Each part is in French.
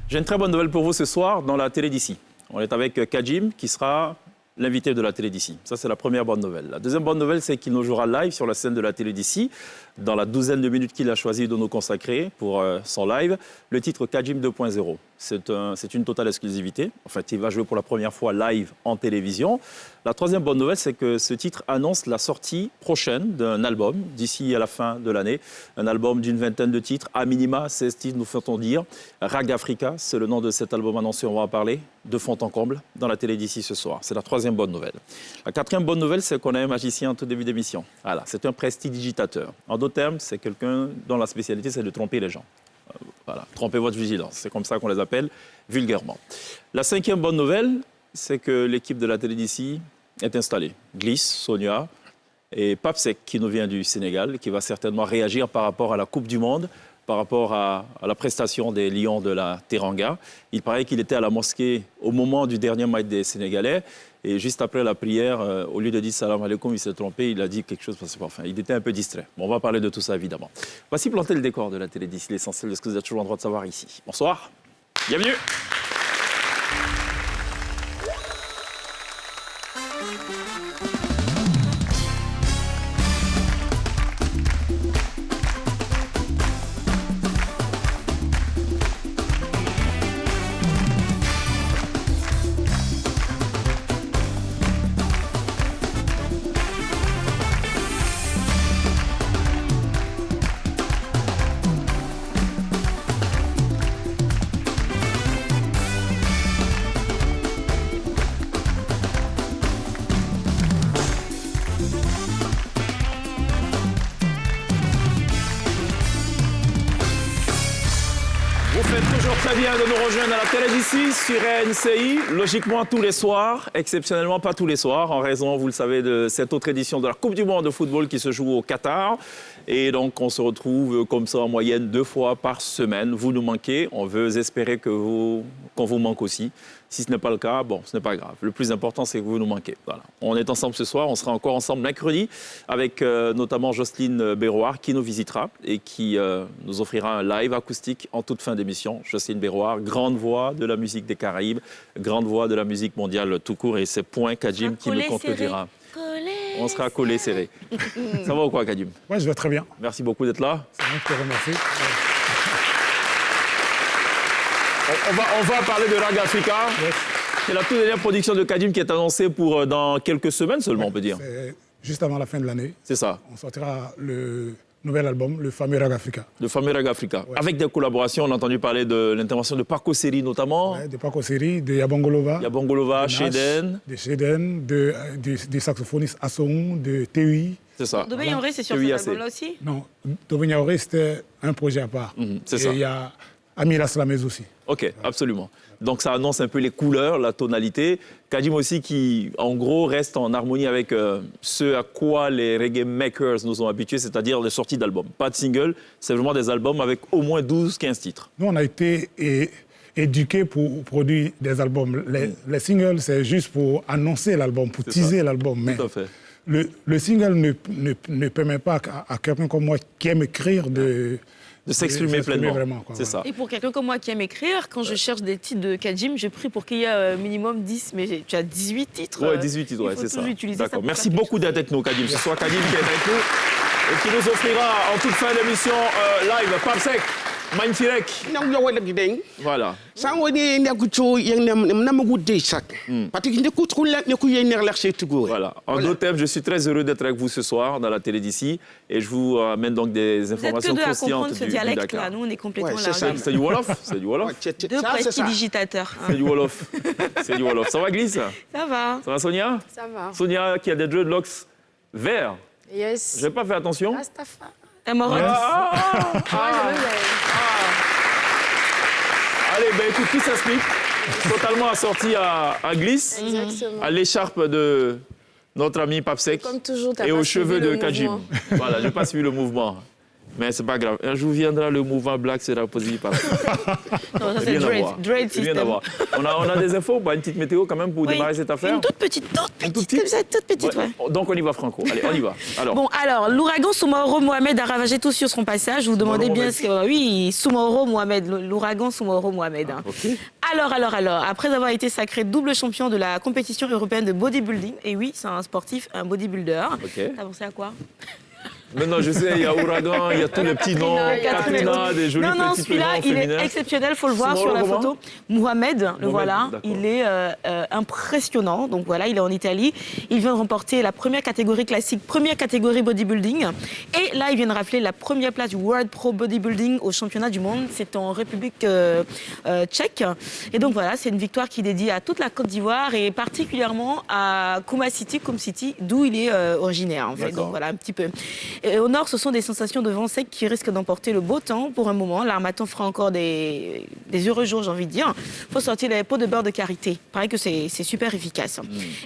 J'ai une très bonne nouvelle pour vous ce soir dans la télé d'ici. On est avec Kadjim qui sera l'invité de la télé d'ici. Ça, c'est la première bonne nouvelle. La deuxième bonne nouvelle, c'est qu'il nous jouera live sur la scène de la télé d'ici, dans la douzaine de minutes qu'il a choisi de nous consacrer pour son live. Le titre Kadjim 2.0. C'est une totale exclusivité. En fait, il va jouer pour la première fois live en télévision. La troisième bonne nouvelle, c'est que ce titre annonce la sortie prochaine d'un album d'ici à la fin de l'année. Un album d'une vingtaine de titres, à minima 16 titres, nous fait-on dire. Rag Africa, c'est le nom de cet album annoncé, on va en parler, de fond en comble, dans la télé d'ici ce soir. C'est la troisième bonne nouvelle. La quatrième bonne nouvelle, c'est qu'on a un magicien en tout début d'émission. Voilà, c'est un prestidigitateur. En d'autres termes, c'est quelqu'un dont la spécialité, c'est de tromper les gens. Voilà, trompez votre vigilance, c'est comme ça qu'on les appelle vulgairement. La cinquième bonne nouvelle, c'est que l'équipe de la télé d'ici est installée. Gliss, Sonia et Papsek qui nous vient du Sénégal, qui va certainement réagir par rapport à la Coupe du Monde, par rapport à la prestation des Lions de la Teranga. Il paraît qu'il était à la mosquée au moment du dernier match des Sénégalais. Et juste après la prière, au lieu de dire salam alaikum, il s'est trompé, il a dit quelque chose, enfin, il était un peu distrait. Bon, on va parler de tout ça, évidemment. Voici planter le décor de la télé d'ici, l'essentiel de ce que vous êtes toujours en droit de savoir ici. Bonsoir, bienvenue. Très bien de nous rejoindre à la télé d'ici sur RNCI, logiquement tous les soirs, exceptionnellement pas tous les soirs, en raison, vous le savez, de cette autre édition de la Coupe du Monde de football qui se joue au Qatar. Et donc, on se retrouve comme ça en moyenne 2 fois par semaine. Vous nous manquez, on veut espérer qu'on vous manque aussi. Si ce n'est pas le cas, bon, ce n'est pas grave. Le plus important, c'est que vous nous manquez. Voilà. On est ensemble ce soir, on sera encore ensemble mercredi avec notamment Jocelyne Béroir qui nous visitera et qui nous offrira un live acoustique en toute fin d'émission. Jocelyne Béroir, grande voix de la musique des Caraïbes, grande voix de la musique mondiale tout court et c'est point Kadjim qui nous contredira. On sera collés serrés. Ça va ou quoi, Kadjim? Oui, je vais très bien. Merci beaucoup d'être là. C'est moi qui te remercie. On va parler de Rag Africa. Yes. C'est la toute dernière production de Kadjim qui est annoncée pour dans quelques semaines seulement, on peut dire. Juste avant la fin de l'année. C'est ça. On sortira le nouvel album, le fameux Rag Africa. Le fameux Rag Africa. Ouais. Avec des collaborations, on a entendu parler de l'intervention de Paco Seri notamment. Oui, de Paco Seri, de Yabongolova. Yabongolova, Sheden. De Sheden, du saxophoniste Assoun, de Tewi. C'est ça. Dobé Yaoré, c'est sur cet album-là aussi? Non, Dobé Yaoré, c'était un projet à part. C'est ça. Et il y a Amira Slamez aussi. OK, absolument. Donc ça annonce un peu les couleurs, la tonalité. Kadjim aussi qui, en gros, reste en harmonie avec ce à quoi les reggae makers nous ont habitués, c'est-à-dire les sorties d'albums. Pas de single, c'est vraiment des albums avec au moins 12-15 titres. Nous, on a été éduqués pour produire des albums. Les singles, c'est juste pour annoncer l'album, pour teaser l'album. Mais tout à fait. Le single ne permet pas à quelqu'un comme moi qui aime écrire de s'exprimer pleinement. C'est ça. Et pour quelqu'un comme moi qui aime écrire, quand je cherche des titres de Kadjim, je prie pour qu'il y ait minimum 10, mais tu as 18 titres. Oui, 18 titres, c'est ça. D'accord. Merci beaucoup d'être avec nous, Kadjim. Ce soir, Kadjim qui est avec nous et qui nous offrira en toute fin d'émission live Papsek. Mindfirek. Voilà. Voilà. En d'autres termes, je suis très heureux d'être avec vous ce soir dans la télé d'ici et je vous amène donc des informations croustillantes du Dakar. Nous, on est complètement là. C'est du Wolof. C'est du Wolof. Deux prestidigitateurs. C'est du Wolof. C'est du Wolof. Ça va, Gliss? Ça va. Ça va, Sonia? Ça va. Sonia qui a des dreadlocks verts. Yes. Je n'ai pas fait attention. Rastafa. Émeraude. Allez, ben écoute, qui s'explique? Totalement assorti à Gliss, à l'écharpe de notre ami Papsek comme toujours, et aux cheveux de Kadjim. Voilà, je n'ai pas suivi le mouvement. Mais c'est pas grave. Un jour viendra, le mouvement black sera posé par Non, ça c'est Dread System. On a des infos, une petite météo quand même pour démarrer cette affaire. Une toute petite, comme ça, toute petite, ouais. Donc on y va, Franco. Allez, on y va. Alors, l'ouragan Soumaoro Mohamed a ravagé tout sur son passage. Vous vous demandez bien ce que... Oui, Soumaoro Mohamed, l'ouragan Soumaoro Mohamed. Okay. Alors, après avoir été sacré double champion de la compétition européenne de bodybuilding, et oui, c'est un sportif, un bodybuilder. Okay. T'as pensé à quoi? Maintenant, je sais, il y a ouragan, il y a tous les petits noms, Katrina, des jolis petits prénoms féminins. Non, celui-là, il est exceptionnel, il faut le voir sur la photo. Mohamed, le voilà, il est impressionnant. Donc voilà, il est en Italie. Il vient de remporter la première catégorie classique, première catégorie bodybuilding. Et là, il vient de rafler la première place du World Pro Bodybuilding au championnat du monde. C'est en République tchèque. Et donc voilà, c'est une victoire qui est dédiée à toute la Côte d'Ivoire et particulièrement à Kouma City, d'où il est originaire en fait. Donc voilà, un petit peu. Et au nord, ce sont des sensations de vent sec qui risquent d'emporter le beau temps pour un moment. L'Harmattan fera encore des heureux jours, j'ai envie de dire. Il faut sortir les pots de beurre de karité. Il paraît que c'est super efficace.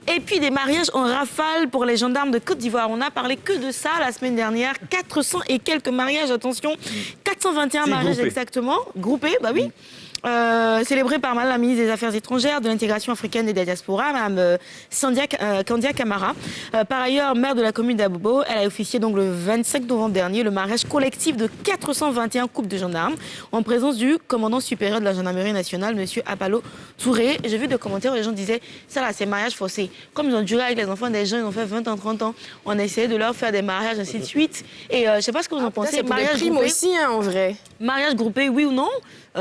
Et puis des mariages en rafale pour les gendarmes de Côte d'Ivoire. On n'a parlé que de ça la semaine dernière. 400 et quelques mariages, attention. 421 mariages exactement. Groupés, bah oui. Célébré par la ministre des Affaires étrangères, de l'intégration africaine et de la diaspora, Mme Kandia Camara. Par ailleurs, maire de la commune d'Abobo, elle a officié donc le 25 novembre dernier le mariage collectif de 421 couples de gendarmes en présence du commandant supérieur de la gendarmerie nationale, M. Apalo Touré. J'ai vu des commentaires où les gens disaient ça là, c'est mariage forcé. Comme ils ont duré avec les enfants des gens, ils ont fait 20 ans, 30 ans, on a essayé de leur faire des mariages, ainsi de suite. Et je ne sais pas ce que vous en pensez. Mariage groupé aussi, hein, en vrai. Mariage groupé, oui ou non?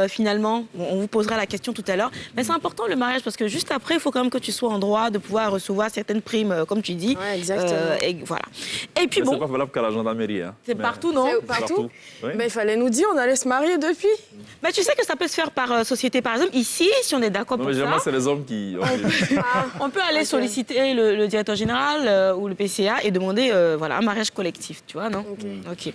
Finalement, on vous posera la question tout à l'heure. Mais c'est important le mariage parce que juste après, il faut quand même que tu sois en droit de pouvoir recevoir certaines primes, comme tu dis. Ouais, exactement. Et voilà. Et puis bon. C'est pas valable qu'à la gendarmerie. Hein. C'est partout, non? C'est partout. Oui. Mais il fallait nous dire, on allait se marier depuis. Mais tu sais que ça peut se faire par société, par exemple. Ici, si on est d'accord pour ça. Généralement, c'est les hommes qui. On peut aller solliciter le directeur général ou le PCA et demander voilà, un mariage collectif, tu vois, non? Ok.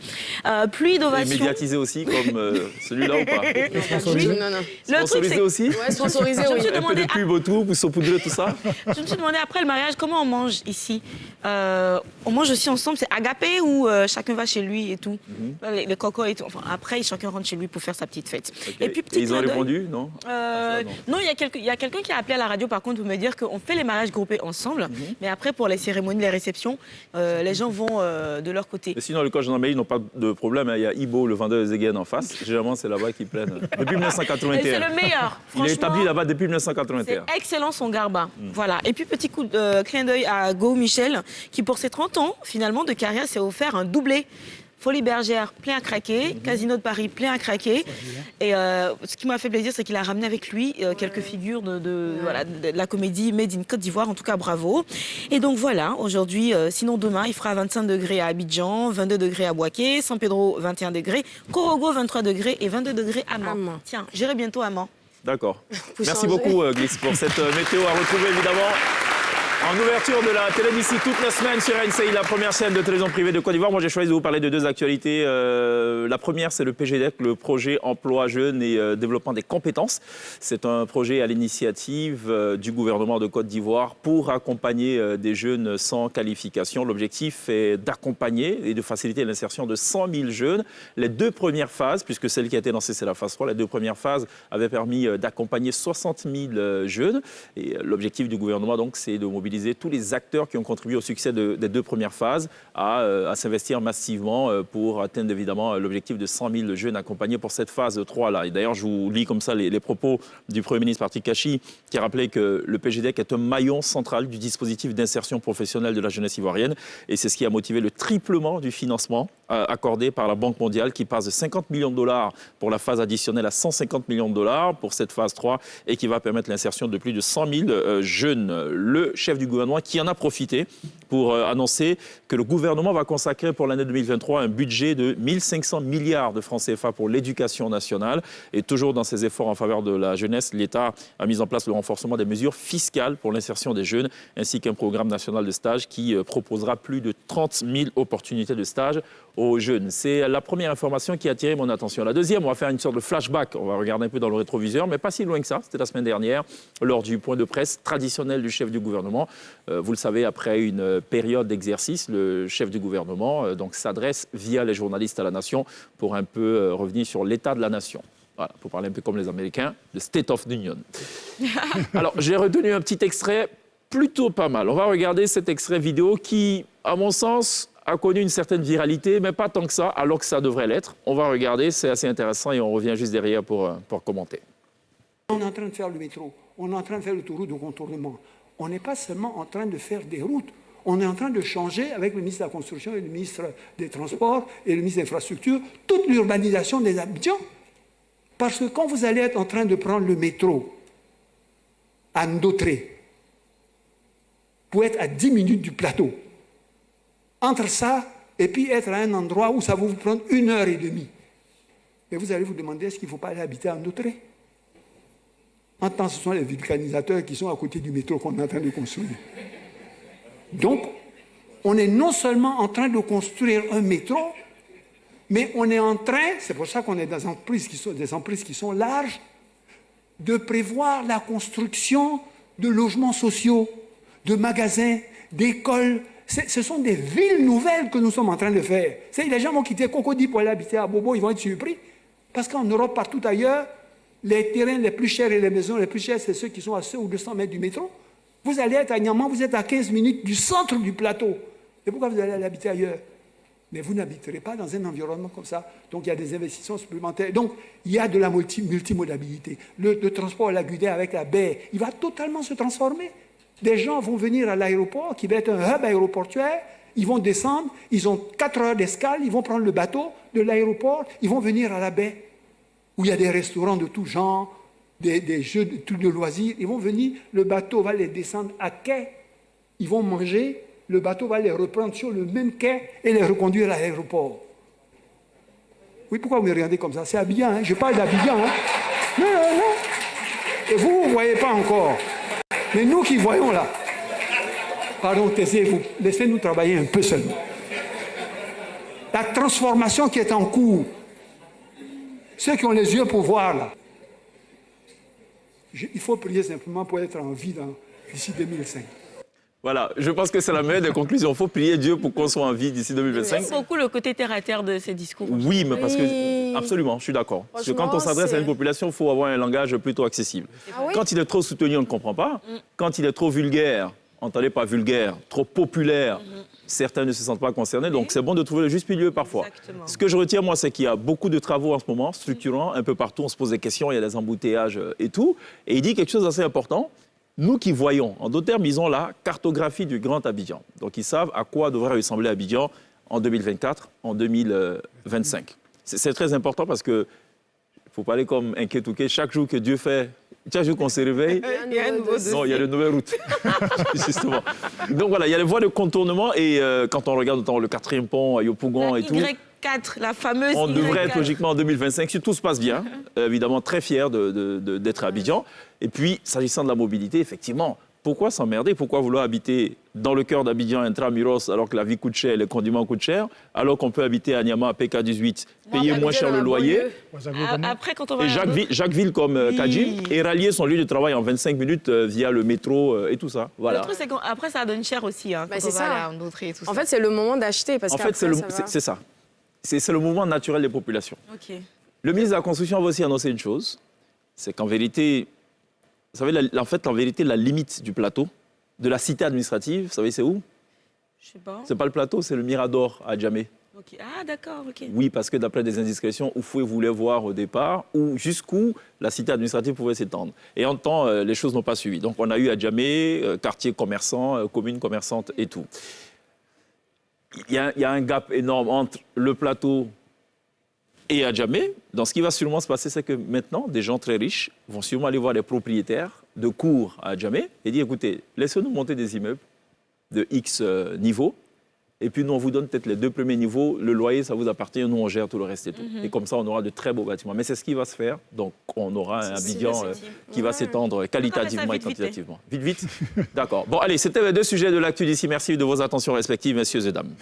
Pluie d'ovation. Et médiatisé aussi, comme celui-là ou pas? Non. Sponsorisé aussi? Ouais, sponsorisé, oui. Un peu de pub autour pour saupoudrer tout ça? Je me suis demandé après le mariage, comment on mange ici? On mange aussi ensemble, c'est agapé ou chacun va chez lui et tout? Les cocos et tout. Enfin, après, chacun rentre chez lui pour faire sa petite fête. Okay. Et puis, ils ont répondu, non? Non, il y a quelqu'un qui a appelé à la radio, par contre, pour me dire qu'on fait les mariages groupés ensemble, mais après, pour les cérémonies, les réceptions, les gens vont de leur côté. Et sinon, le coach gendarmerie n'ont pas de problème. Il y a Ibo, le vendeur de Zegen en face. Généralement, c'est là-bas qu'ils prennent. Depuis 1981. C'est le meilleur. Il est établi là-bas depuis 1981. C'est excellent son garba. Voilà. Et puis, petit coup de clin d'œil à Go Michel, qui pour ses 30 ans, finalement, de carrière, s'est offert un doublé. Folie Bergère, plein à craquer. Casino de Paris, plein à craquer. Et ce qui m'a fait plaisir, c'est qu'il a ramené avec lui quelques figures de la comédie Made in Côte d'Ivoire. En tout cas, bravo. Et donc voilà, aujourd'hui, sinon demain, il fera 25 degrés à Abidjan, 22 degrés à Bouaké, San Pedro, 21 degrés, Korogo, 23 degrés et 22 degrés à Mans. Tiens, j'irai bientôt à Mans. D'accord. Merci beaucoup, Glix, pour cette météo à retrouver, évidemment. En ouverture de la télé d'ici toute la semaine sur NCI, la première chaîne de télévision privée de Côte d'Ivoire. Moi, j'ai choisi de vous parler de deux actualités. La première, c'est le PGDEC, le projet emploi jeunes et développement des compétences. C'est un projet à l'initiative du gouvernement de Côte d'Ivoire pour accompagner des jeunes sans qualification. L'objectif est d'accompagner et de faciliter l'insertion de 100 000 jeunes. Les deux premières phases, puisque celle qui a été lancée, c'est la phase 3, les deux premières phases avaient permis d'accompagner 60 000 jeunes. Et l'objectif du gouvernement, donc, c'est de mobiliser tous les acteurs qui ont contribué au succès des deux premières phases à s'investir massivement pour atteindre évidemment l'objectif de 100 000 jeunes accompagnés pour cette phase 3-là. Et d'ailleurs, je vous lis comme ça les propos du Premier ministre Patrick Kachi qui a rappelé que le PGDEC est un maillon central du dispositif d'insertion professionnelle de la jeunesse ivoirienne. Et c'est ce qui a motivé le triplement du financement accordé par la Banque mondiale qui passe de 50 millions de dollars pour la phase additionnelle à 150 millions de dollars pour cette phase 3 et qui va permettre l'insertion de plus de 100 000 jeunes. Le chef du gouvernement qui en a profité pour annoncer que le gouvernement va consacrer pour l'année 2023 un budget de 1500 milliards de francs CFA pour l'éducation nationale. Et toujours dans ses efforts en faveur de la jeunesse, l'État a mis en place le renforcement des mesures fiscales pour l'insertion des jeunes, ainsi qu'un programme national de stage qui proposera plus de 30 000 opportunités de stage aux jeunes. C'est la première information qui a attiré mon attention. La deuxième, on va faire une sorte de flashback. On va regarder un peu dans le rétroviseur, mais pas si loin que ça. C'était la semaine dernière, lors du point de presse traditionnel du chef du gouvernement. Nation. Vous le savez, après une période d'exercice, le chef du gouvernement donc, s'adresse via les journalistes à la Nation pour un peu revenir sur l'état de la Nation. Voilà, pour parler un peu comme les Américains, le State of the Union. Alors, j'ai retenu un petit extrait plutôt pas mal. On va regarder cet extrait vidéo qui, à mon sens, a connu une certaine viralité, mais pas tant que ça, alors que ça devrait l'être. On va regarder, c'est assez intéressant et on revient juste derrière pour commenter. On est en train de faire le métro, on est en train de faire l'autoroute de contournement. On n'est pas seulement en train de faire des routes, on est en train de changer avec le ministre de la Construction et le ministre des Transports et le ministre des Infrastructures toute l'urbanisation des Abidjan. Parce que quand vous allez être en train de prendre le métro à Ndotré, pour être à 10 minutes du plateau, entre ça et puis être à un endroit où ça va vous prendre 1h30, et vous allez vous demander est-ce qu'il ne faut pas aller habiter à Ndotré? En temps, ce sont les vulcanisateurs qui sont à côté du métro qu'on est en train de construire. Donc, on est non seulement en train de construire un métro, mais on est en train, c'est pour ça qu'on est dans des emprises qui sont larges, de prévoir la construction de logements sociaux, de magasins, d'écoles. Ce sont des villes nouvelles que nous sommes en train de faire. Les gens vont quitter Cocody pour aller habiter à Bobo, ils vont être surpris. Parce qu'en Europe, partout ailleurs, les terrains les plus chers et les maisons les plus chères, c'est ceux qui sont à 100 ou 200 mètres du métro. Vous allez être à Niamey, vous êtes à 15 minutes du centre du plateau. Et pourquoi vous allez aller habiter ailleurs? Mais vous n'habiterez pas dans un environnement comme ça. Donc, il y a des investissements supplémentaires. Donc, il y a de la multimodalité. Le transport à la Gudée avec la baie, il va totalement se transformer. Des gens vont venir à l'aéroport, qui va être un hub aéroportuaire. Ils vont descendre, ils ont 4 heures d'escale, ils vont prendre le bateau de l'aéroport, ils vont venir à la baie, où il y a des restaurants de tout genre, des jeux de loisirs. Ils vont venir, le bateau va les descendre à quai. Ils vont manger. Le bateau va les reprendre sur le même quai et les reconduire à l'aéroport. Oui, pourquoi vous me regardez comme ça? C'est Abidjan, hein? Je parle d'Abidjan. Hein? Non, non, non. Et vous ne voyez pas encore. Mais nous qui voyons là. Pardon, taisez-vous. Laissez-nous travailler un peu seulement. La transformation qui est en cours. Ceux qui ont les yeux pour voir là. Il faut prier simplement pour être en vie d'ici 2005. Voilà, je pense que c'est la meilleure des conclusions. Il faut prier Dieu pour qu'on soit en vie d'ici 2025. J'aime beaucoup le côté terre-à-terre de ces discours. Oui, mais parce que... Absolument, je suis d'accord. Parce que quand on s'adresse à une population, il faut avoir un langage plutôt accessible. Ah oui? Quand il est trop soutenu, on ne comprend pas. Quand il est trop vulgaire, entendez pas vulgaire, trop populaire, certains ne se sentent pas concernés. Donc c'est bon de trouver le juste milieu parfois. Exactement. Ce que je retiens, moi, c'est qu'il y a beaucoup de travaux en ce moment, structurants, un peu partout. On se pose des questions, il y a des embouteillages et tout. Et il dit quelque chose d'assez important. Nous qui voyons, en d'autres termes, ils ont la cartographie du Grand Abidjan. Donc, ils savent à quoi devrait ressembler Abidjan en 2024, en 2025. C'est très important parce que, il ne faut pas aller comme un Ketouké. Chaque jour que Dieu fait, chaque jour qu'on se réveille, Il y a un nouveau non, il y a de nouvelles routes. Justement. Donc, voilà, il y a les voies de contournement. Et quand on regarde notamment le 4e pont à Yopougon et tout... Y4, la fameuse on Y4. devrait être logiquement en 2025, si tout se passe bien. Évidemment, très fier d'être à Abidjan. Et puis, s'agissant de la mobilité, effectivement, pourquoi s'emmerder? Pourquoi vouloir habiter dans le cœur d'Abidjan, intramuros, alors que la vie coûte cher, les condiments coûtent cher, alors qu'on peut habiter à Niamey, à PK18, payer moins cher le loyer? Après, quand on va... Et Jacquesville comme Kadjim, et rallier son lieu de travail en 25 minutes via le métro et tout ça. Voilà. Le truc, c'est qu'après, ça donne cher aussi. Hein, Bah, quand c'est on va ça. à Ndotré et tout En ça. fait, c'est le moment d'acheter. Parce En fait, c'est ça. C'est le mouvement naturel des populations. Ok. Le ministre de la Construction va aussi annoncer une chose, c'est qu'en vérité, vous savez, en vérité, la limite du plateau, de la cité administrative, vous savez, c'est où? Je sais pas. C'est pas le plateau, c'est le Mirador à Djamé. Okay. Ah, d'accord, ok. Oui, parce que d'après des indiscrétions, Oufoué voulait voir au départ jusqu'où la cité administrative pouvait s'étendre. Et en temps, les choses n'ont pas suivi. Donc, on a eu à Djamé, quartier commerçant, commune commerçante et tout. Il y a un gap énorme entre le plateau et Adjamé. Donc, ce qui va sûrement se passer, c'est que maintenant, des gens très riches vont sûrement aller voir les propriétaires de cours à Adjamé et dire, écoutez, laissez-nous monter des immeubles de X niveaux. Et puis, nous, on vous donne peut-être les 2 premiers niveaux. Le loyer, ça vous appartient. Nous, on gère tout le reste et tout. Et comme ça, on aura de très beaux bâtiments. Mais c'est ce qui va se faire. Donc, on aura un Abidjan qui va s'étendre qualitativement et quantitativement. Vite, vite. D'accord. Bon, allez, c'était les 2 sujets de l'actu d'ici. Merci de vos attentions respectives, messieurs et dames.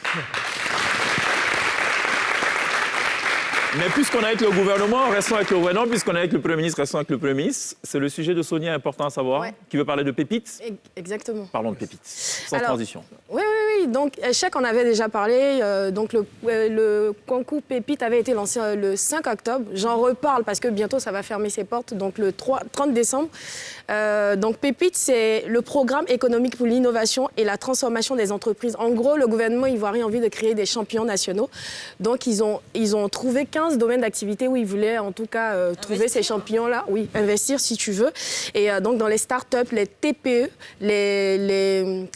Mais puisqu'on est avec le gouvernement, restons avec le gouvernement. Puisqu'on est avec le Premier ministre, restons avec le Premier ministre. C'est le sujet de Sonia important à savoir. Qui veut parler de pépites? Exactement. Parlons de pépites, sans transition. Oui. Donc, Chèque en avait déjà parlé. Donc, le concours pépites avait été lancé le 5 octobre. J'en reparle parce que bientôt, ça va fermer ses portes. Donc, le 30 décembre. Donc, pépites, c'est le programme économique pour l'innovation et la transformation des entreprises. En gros, le gouvernement ivoirien a envie de créer des champions nationaux. Donc, ils ont trouvé 15 domaines d'activité où ils voulaient, en tout cas, trouver ces champions-là. Oui, investir si tu veux. Et donc, dans les start-up, les TPE,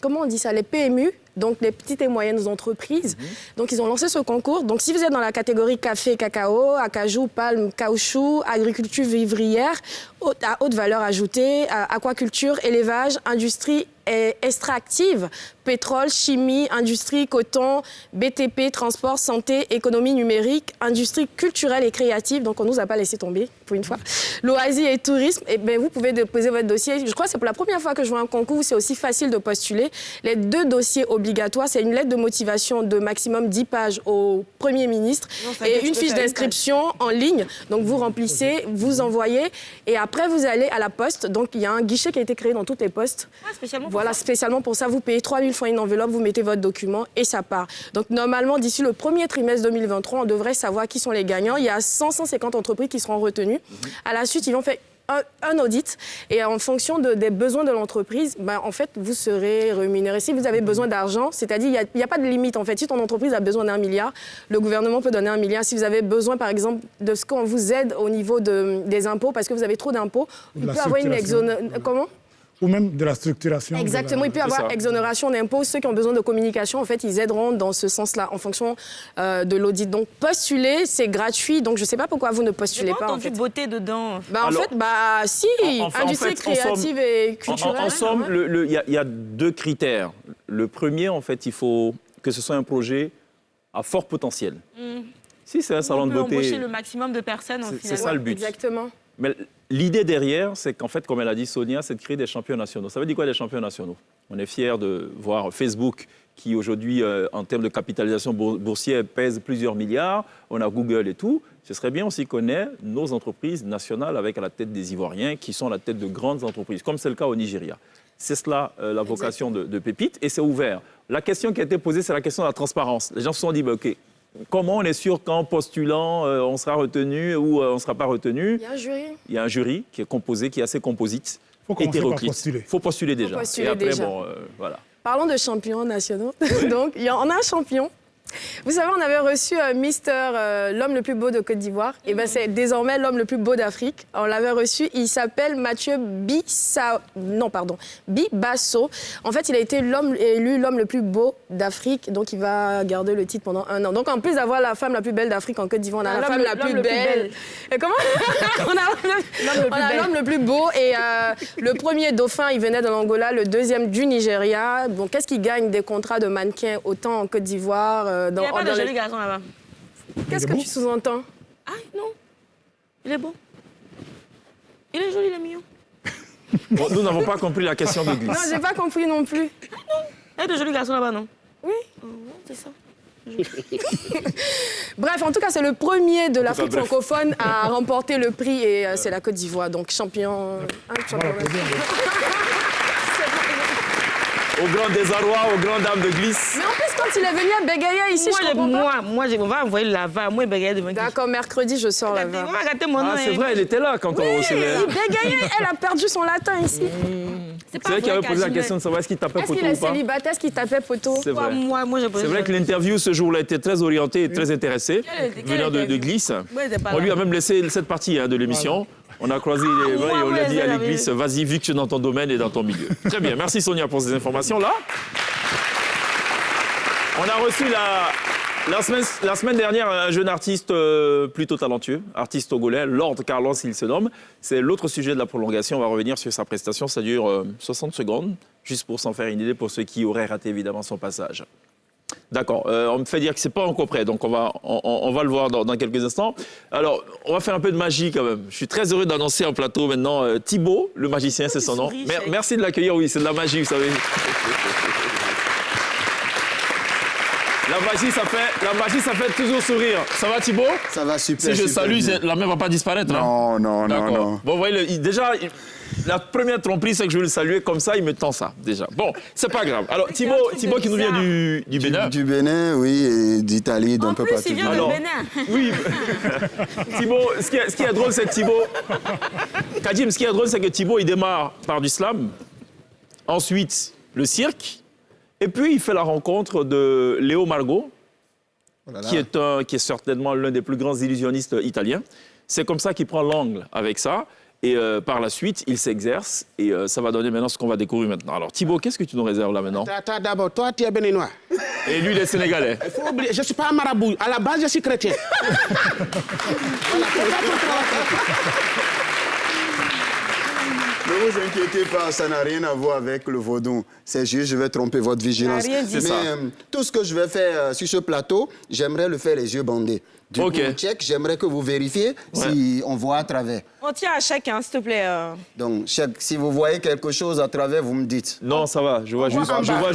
comment on dit ça, les PMU, donc les petites et moyennes entreprises. Donc, ils ont lancé ce concours. Donc, si vous êtes dans la catégorie café, cacao, acajou, palme, caoutchouc, agriculture vivrière, à haute valeur ajoutée, aquaculture, élevage, industrie extractive, pétrole, chimie, industrie, coton, BTP, transport, santé, économie numérique, industrie culturelle et créative. Donc, on ne nous a pas laissé tomber, pour une fois. Loisirs et tourisme, eh bien, vous pouvez déposer votre dossier. Je crois que c'est pour la première fois que je vois un concours où c'est aussi facile de postuler. Les 2 dossiers obligatoires, c'est une lettre de motivation de maximum 10 pages au Premier ministre et une fiche d'inscription en ligne. Donc, vous remplissez, vous envoyez et après, vous allez à la poste. Donc, il y a un guichet qui a été créé dans toutes les postes. Voilà, spécialement pour ça, vous payez 3 000 francs une enveloppe, vous mettez votre document et ça part. Donc, normalement, d'ici le premier trimestre 2023, on devrait savoir qui sont les gagnants. Il y a 150 entreprises qui seront retenues. À la suite, ils vont faire un audit et en fonction des besoins de l'entreprise, en fait, vous serez rémunéré. Si vous avez besoin d'argent, c'est-à-dire il n'y a pas de limite. En fait, si ton entreprise a besoin d'1 milliard, le gouvernement peut donner 1 milliard. Si vous avez besoin, par exemple, de ce qu'on vous aide au niveau des impôts, parce que vous avez trop d'impôts, il peut avoir une exonération. Comment ? Ou même de la structuration. Exactement, il peut y avoir exonération d'impôts. Ceux qui ont besoin de communication, en fait, ils aideront dans ce sens-là, en fonction de l'audit. Donc, postuler, c'est gratuit. Donc, je ne sais pas pourquoi vous ne postulez pas. En fait, beauté dedans. Alors, si, industrie créative et culturelle. En somme, il y a 2 critères. Le premier, en fait, il faut que ce soit un projet à fort potentiel. Si c'est un salon de beauté... On peut embaucher le maximum de personnes, en final. C'est ça le but. Exactement. Mais l'idée derrière, c'est qu'en fait, comme elle a dit Sonia, c'est de créer des champions nationaux. Ça veut dire quoi, des champions nationaux? On est fiers de voir Facebook, qui aujourd'hui, en termes de capitalisation boursière, pèse plusieurs milliards. On a Google et tout. Ce serait bien aussi qu'on ait nos entreprises nationales avec à la tête des Ivoiriens, qui sont à la tête de grandes entreprises, comme c'est le cas au Nigeria. C'est cela la vocation de Pépite, et c'est ouvert. La question qui a été posée, c'est la question de la transparence. Les gens se sont dit, OK, comment on est sûr qu'en postulant, on sera retenu ou on ne sera pas retenu? Il y a un jury. Il y a un jury qui est composé, qui est assez composite, hétéroclite. Il faut postuler déjà. Postuler et après, déjà. voilà. Parlons de champions nationaux. Donc, on a un champion. Vous savez, on avait reçu Mister, l'homme le plus beau de Côte d'Ivoire. Et bien, c'est désormais l'homme le plus beau d'Afrique. On l'avait reçu. Il s'appelle Mathieu Bibasso. En fait, il a été élu l'homme le plus beau d'Afrique. Donc, il va garder le titre pendant 1 an. Donc, en plus d'avoir la femme la plus belle d'Afrique en Côte d'Ivoire, on a la femme la plus belle. Et comment on a l'homme le plus beau. Et le premier dauphin, il venait de l'Angola. Le deuxième du Nigeria. Bon, qu'est-ce qu'il gagne des contrats de mannequin autant en Côte d'Ivoire il n'y a pas de joli garçon là-bas. Qu'est-ce que tu sous-entends? Ah non, il est beau. Il est joli, il est mignon. Bon, nous n'avons pas compris la question de Glisse. Non, j'ai pas compris non plus. Ah non, il y a de jolis garçons là-bas, non? Oui. C'est ça. Bref, en tout cas, c'est le premier de l'Afrique francophone à remporter le prix et c'est la Côte d'Ivoire. Donc, champion. Au grand désarroi, aux grandes dames de Glisse. Mais en plus, quand il est venu à Bégaïa ici, je comprends pas. On va envoyer la VAR. Moi, Bégaïa demain. D'accord, mercredi, je sors la VAR. C'est vrai, elle était là quand on recevait. Bégaïa, elle a perdu son latin ici. C'est vrai qu'il avait posé la question de savoir est-ce qu'il tapait poteau ou pas. Est-ce qu'il est célibataire, est-ce qu'il tapait poteau? C'est vrai. Moi, j'ai posé. C'est vrai que l'interview ce jour-là était très orientée et très intéressée, venant de Glisse. On lui a même laissé cette partie de l'émission. On a croisé les bras et on lui a dit à l'église, vas-y, vu que tu es dans ton domaine et dans ton milieu. Très bien, merci Sonia pour ces informations-là. On a reçu la semaine dernière un jeune artiste plutôt talentueux, artiste togolais, Lord Carlos, il se nomme. C'est l'autre sujet de la prolongation, on va revenir sur sa prestation, ça dure 60 secondes, juste pour s'en faire une idée pour ceux qui auraient raté évidemment son passage. D'accord, on me fait dire que c'est pas encore prêt, donc on va le voir dans quelques instants. Alors, on va faire un peu de magie quand même. Je suis très heureux d'annoncer en plateau maintenant Thibaut, le magicien, c'est son nom. Merci de l'accueillir, oui, c'est de la magie, vous savez. La magie, ça fait toujours sourire. Ça va, Thibaut? Ça va super. Si je salue, la main ne va pas disparaître. Non, non, non, non. Bon, vous voyez, déjà, la première tromperie, c'est que je vais le saluer comme ça, il me tend ça, déjà. Bon, c'est pas grave. Alors, Thibaut qui nous vient du Bénin. Du Bénin, oui, et d'Italie, d'un peu partout. En plus, il vient du Bénin. Oui. Thibaut, ce qui est drôle, c'est que Thibaut... Kadim, ce qui est drôle, c'est que Thibaut, il démarre par du slam, ensuite le cirque, et puis il fait la rencontre de Léo Margot, qui est certainement l'un des plus grands illusionnistes italiens. C'est comme ça qu'il prend l'angle avec ça. Et par la suite, il s'exerce et ça va donner maintenant ce qu'on va découvrir maintenant. Alors Thibaut, qu'est-ce que tu nous réserves là maintenant? Attends, d'abord, toi, tu es béninois. Et lui, il est sénégalais. Il faut oublier, je ne suis pas un marabout. À la base, je suis chrétien. Ne vous inquiétez pas, ça n'a rien à voir avec le vaudou. C'est juste, je vais tromper votre vigilance. Mais tout ce que je vais faire sur ce plateau, j'aimerais le faire les yeux bandés. Du coup, check, j'aimerais que vous vérifiez si on voit à travers. On tient à chacun, s'il te plaît. Donc, check, si vous voyez quelque chose à travers, vous me dites. Non, ça va. Je vois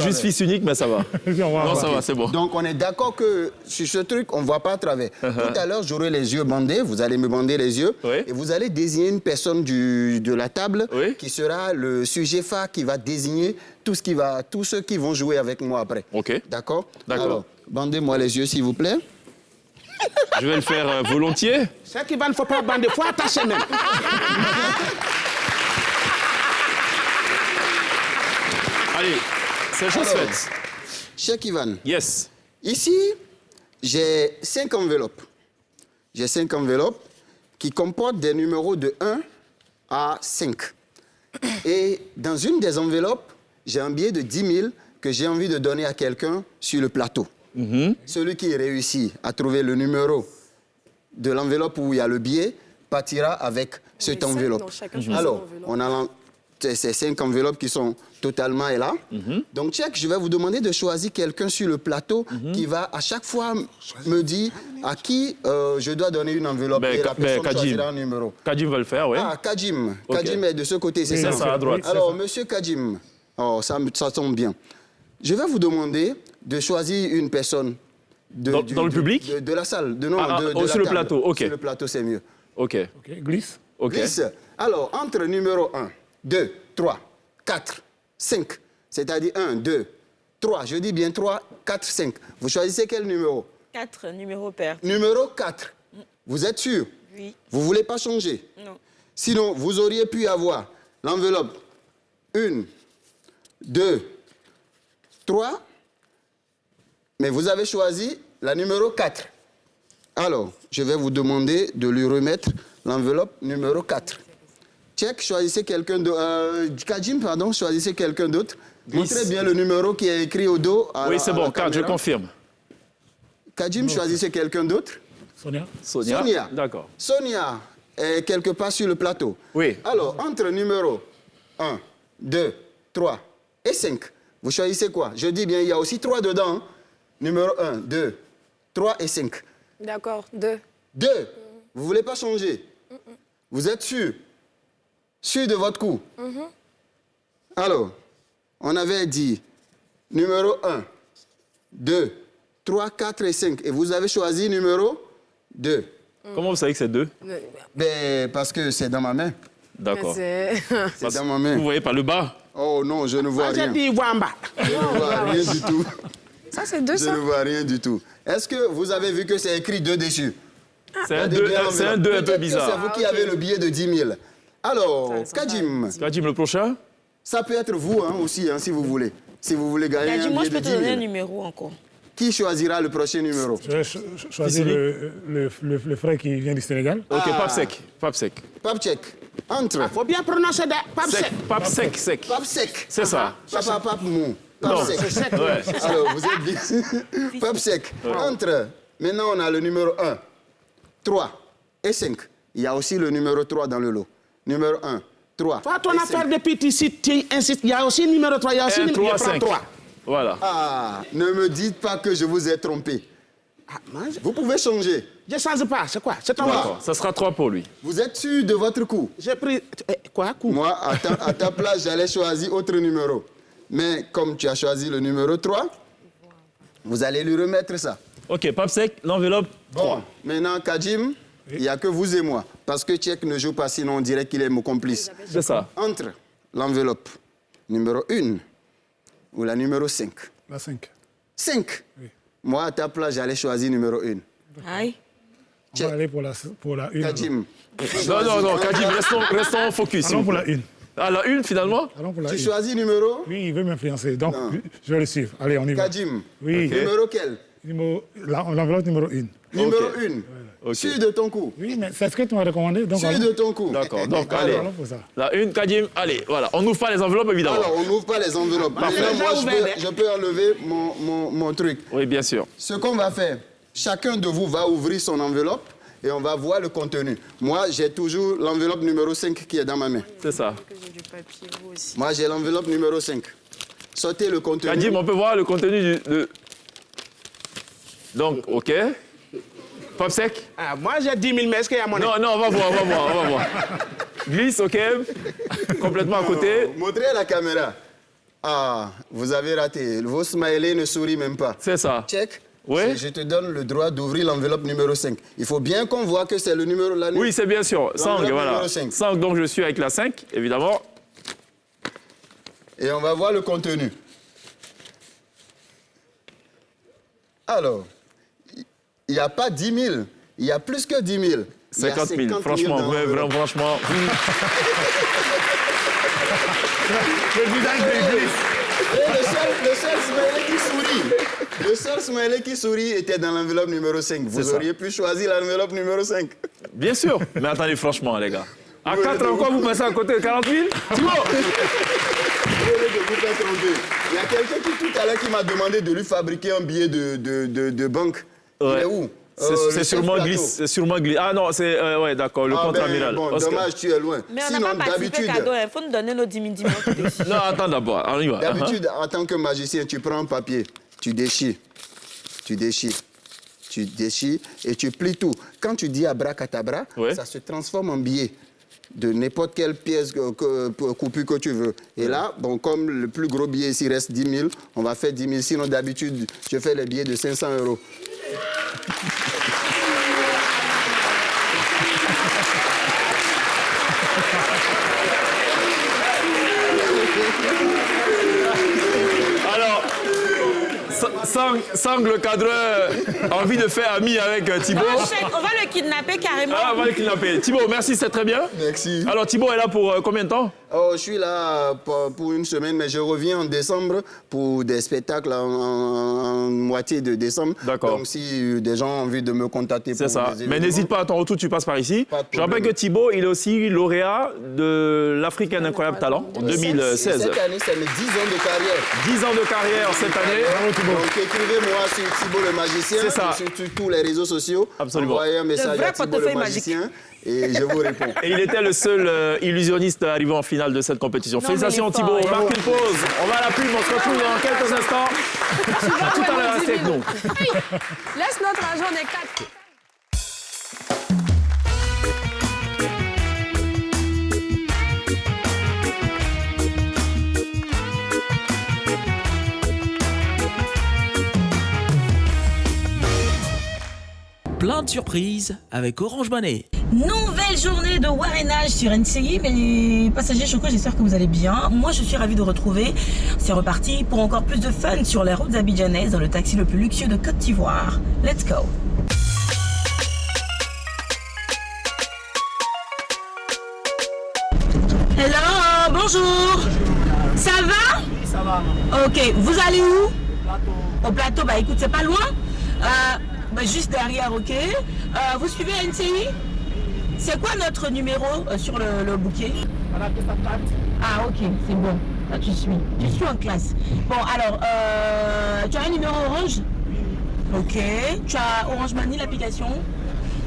juste fils unique, mais ça va. Non, ça va, c'est bon. Donc, on est d'accord que sur ce truc, on ne voit pas à travers. Tout à l'heure, j'aurai les yeux bandés. Vous allez me bander les yeux. Et vous allez désigner une personne de la table qui sera le sujet phare qui va désigner tous ceux qui vont jouer avec moi après. D'accord? Alors, bandez-moi les yeux, s'il vous plaît. Je vais le faire volontiers. C'est qu'il ne faut pas bander, il faut attacher même. Allez, c'est chose faite. Cheikh Ivan. Yes. Ici, j'ai 5 enveloppes. J'ai 5 enveloppes qui comportent des numéros de 1 à 5. Et dans une des enveloppes, j'ai un billet de 10 000 que j'ai envie de donner à quelqu'un sur le plateau. Celui qui réussit à trouver le numéro de l'enveloppe où il y a le billet partira avec cette enveloppe. Alors, on a ces 5 enveloppes qui sont totalement là. Donc, check, je vais vous demander de choisir quelqu'un sur le plateau qui va à chaque fois me dire à qui je dois donner une enveloppe et la personne choisira un numéro. Kadim va le faire, oui. Ah, Kadim. Kadim est de ce côté, c'est ça? C'est ça, à droite. Alors, monsieur Kadim, ça tombe bien. Je vais vous demander de choisir une personne. Dans le public? De la salle. Sur le plateau, OK. Sur le plateau, c'est mieux. OK. Glisse. Glisse. Alors, entre numéro 1, 2, 3, 4, 5, c'est-à-dire 1, 2, 3, je dis bien 3, 4, 5. Vous choisissez quel numéro? 4, numéro pair. Numéro 4. Vous êtes sûr? Oui. Vous ne voulez pas changer? Non. Sinon, vous auriez pu avoir l'enveloppe 1, 2, 3, mais vous avez choisi la numéro 4. Alors, je vais vous demander de lui remettre l'enveloppe numéro 4. Check, choisissez quelqu'un d'autre. Kadim, pardon, choisissez quelqu'un d'autre. Montrez bien le numéro qui est écrit au dos. Oui, c'est bon, je confirme. Kadim, choisissez quelqu'un d'autre. Sonia. D'accord. Sonia est quelque part sur le plateau. Oui. Alors, entre numéro 1, 2, 3 et 5, vous choisissez quoi? Je dis bien, il y a aussi 3 dedans. Numéro 1, 2, 3 et 5. D'accord, 2. 2. Vous ne voulez pas changer? Vous êtes sûr? Sûr de votre coup? Alors, on avait dit numéro 1, 2, 3, 4 et 5. Et vous avez choisi numéro 2. Comment vous savez que c'est 2? Ben, parce que c'est dans ma main. D'accord. C'est dans ma main. Vous voyez par le bas? Oh non, je ne vois rien. J'ai dit, il voit en bas. Je ne vois rien du tout. Ça, c'est 2, ça? Je ne vois rien du tout. Est-ce que vous avez vu que c'est écrit 2 dessus? C'est un 2 un peu bizarre. C'est vous qui avez le billet de 10 000. Alors, Kadim. Kadim, le prochain? Ça peut être vous aussi, si vous voulez. Si vous voulez gagner un Moi, billet je peux de te 10 000. donner un numéro encore. Qui choisira le prochain numéro? Je vais choisir le frère qui vient du Sénégal. OK, Papsek. Papsek. Entre. Il faut bien prononcer Papsek. Papsek. C'est ça. Papa mou. Non. Papsek. Alors, vous êtes bien. Papsek. Entre. Maintenant, on a le numéro 1, 3 et 5. Il y a aussi le numéro 3 dans le lot. Numéro 1, 3. Toi, ton affaire depuis ici, tu insistes. Il y a aussi le numéro 3, il y a aussi le numéro 3. Voilà. Ah, ne me dites pas que je vous ai trompé. Vous pouvez changer. Je ne change pas, c'est quoi? C'est ton D'accord, ça sera 3 pour lui. Vous êtes sûr de votre coup? J'ai pris... Quoi, coup? Moi, à ta place, j'allais choisir autre numéro. Mais comme tu as choisi le numéro 3, Vous allez lui remettre ça. OK, Papsek, l'enveloppe 3. Bon, maintenant, Kadjim, il n'y a que vous et moi. Parce que Tchèque ne joue pas, sinon on dirait qu'il est mon complice. C'est ça. Entre l'enveloppe numéro 1 ou la numéro 5. La 5. 5. Oui. Moi, à ta place, j'allais choisir numéro 1. Aïe. On va aller pour la 1. Kadjim. Non, Kadjim, restons focus. Allons pour la 1. Ah, la 1, finalement? Allons pour la 1. Tu choisis numéro? Oui, il veut m'influencer. Donc, Non. je vais le suivre. Allez, on y va. Kadjim. Oui. Ok. Numéro quel? L'enveloppe numéro 1. Numéro Ok. 1. Ok. Sûr de ton coup. Oui, mais c'est ce que tu m'as recommandé. Donc, Sûr de ton coup. D'accord, donc allez. allons pour ça. La 1, Kadjim, allez, voilà. On n'ouvre pas les enveloppes, évidemment. Alors, on n'ouvre pas les enveloppes. Maintenant, moi, je peux enlever mon truc. Oui, bien sûr. Ce qu'on va faire, chacun de vous va ouvrir son enveloppe et on va voir le contenu. Moi, j'ai toujours l'enveloppe numéro 5 qui est dans ma main. C'est ça. J'ai du papier, vous aussi. Moi, j'ai l'enveloppe numéro 5. Sortez le contenu. Kadjim, on peut voir le contenu de... Donc, OK. Papsek? Ah, moi, j'ai 10 000, mais est-ce qu'il y a mon... Non, on va voir. Glisse, OK. Complètement à côté. Montrez à la caméra. Ah, vous avez raté. Vos smileys ne sourient même pas. C'est ça. Check. Oui. Je te donne le droit d'ouvrir l'enveloppe numéro 5. Il faut bien qu'on voit que c'est le numéro de l'année. Oui, c'est bien sûr. Sang, L'enveloppe voilà. numéro 5. Sang, donc je suis avec la 5, évidemment. Et on va voir le contenu. Alors, il n'y a pas 10 000. Il y a plus que 10 000. Il y a 50 000. Franchement, dans ouais, l'enveloppe. franchement. Le visage de Glisse. Et le seul smiley qui sourit était dans l'enveloppe numéro 5. Vous C'est ça. auriez pu choisir l'enveloppe numéro 5. Bien sûr. Mais attendez, franchement, les gars. À 4 ans, quoi, vous passez à côté de 40 000? Thibaut! Il y a quelqu'un qui tout à l'heure qui m'a demandé de lui fabriquer un billet de banque. Il Ouais. est où? C'est sûrement Glisse. C'est sûrement Glisse. Ah non, c'est... ouais, d'accord, le contre-amiral. Bon, Oscar. dommage, tu es loin. Mais on Sinon, n'a pas participé cadeau. Il faut nous donner nos 10 000 dimanches. Non, attends d'abord, on y va. D'habitude, en tant que magicien, tu prends un papier, tu déchires, et tu plies tout. Quand tu dis abracadabra, Ouais. ça se transforme en billet de n'importe quelle pièce coupure que tu veux. Et là, bon, comme le plus gros billet ici reste 10 000, on va faire 10 000. Sinon, d'habitude, je fais les billets de 500 €. Alors, Sang, le cadreur, a envie de faire ami avec Thibaut. On va le kidnapper carrément. Ah, on va le kidnapper. Thibaut, merci, c'est très bien. Merci. Alors, Thibaut est là pour combien de temps? Oh, je suis là pour une semaine, mais je reviens en décembre pour des spectacles en moitié de décembre. D'accord. Donc, si des gens ont envie de me contacter C'est pour ça. des Mais événements, n'hésite pas, à ton retour, tu passes par ici. Pas de Je rappelle problème. que Thibaut, il est aussi lauréat de l'Africain Incroyable Talent en 2016. Et cette année, c'est mes 10 ans de carrière. 10 ans de carrière cette année. Donc, écrivez-moi sur Thibaut le magicien, C'est ça. sur tous les réseaux sociaux. Absolument. Envoyez un message vrai à Thibaut le portefeuille magicien et je vous réponds. Et il était le seul illusionniste arrivé en finale de cette compétition. Non, Félicitations mais il est Thibaut, fort, on marque une pause. On va à la pub, on se retrouve dans quelques instants. À tout à l'heure, restez avec nous. Laisse notre argent des 4. Plein de surprises avec Orange Money. Nouvelle journée de warénage sur NCI, mes passagers chocos, j'espère que vous allez bien. Moi, je suis ravie de retrouver. C'est reparti pour encore plus de fun sur les routes abidjanaises dans le taxi le plus luxueux de Côte d'Ivoire. Let's go! Hello, bonjour. Ça va? Oui, ça va. Ok, vous allez où? Au plateau, bah écoute, c'est pas loin. Juste derrière, ok. Vous suivez NCI? C'est quoi notre numéro sur le bouquet? Ah ok, c'est bon. Là, tu suis. Je suis en classe. Bon, alors, tu as un numéro Orange? Ok. Tu as Orange Money, l'application?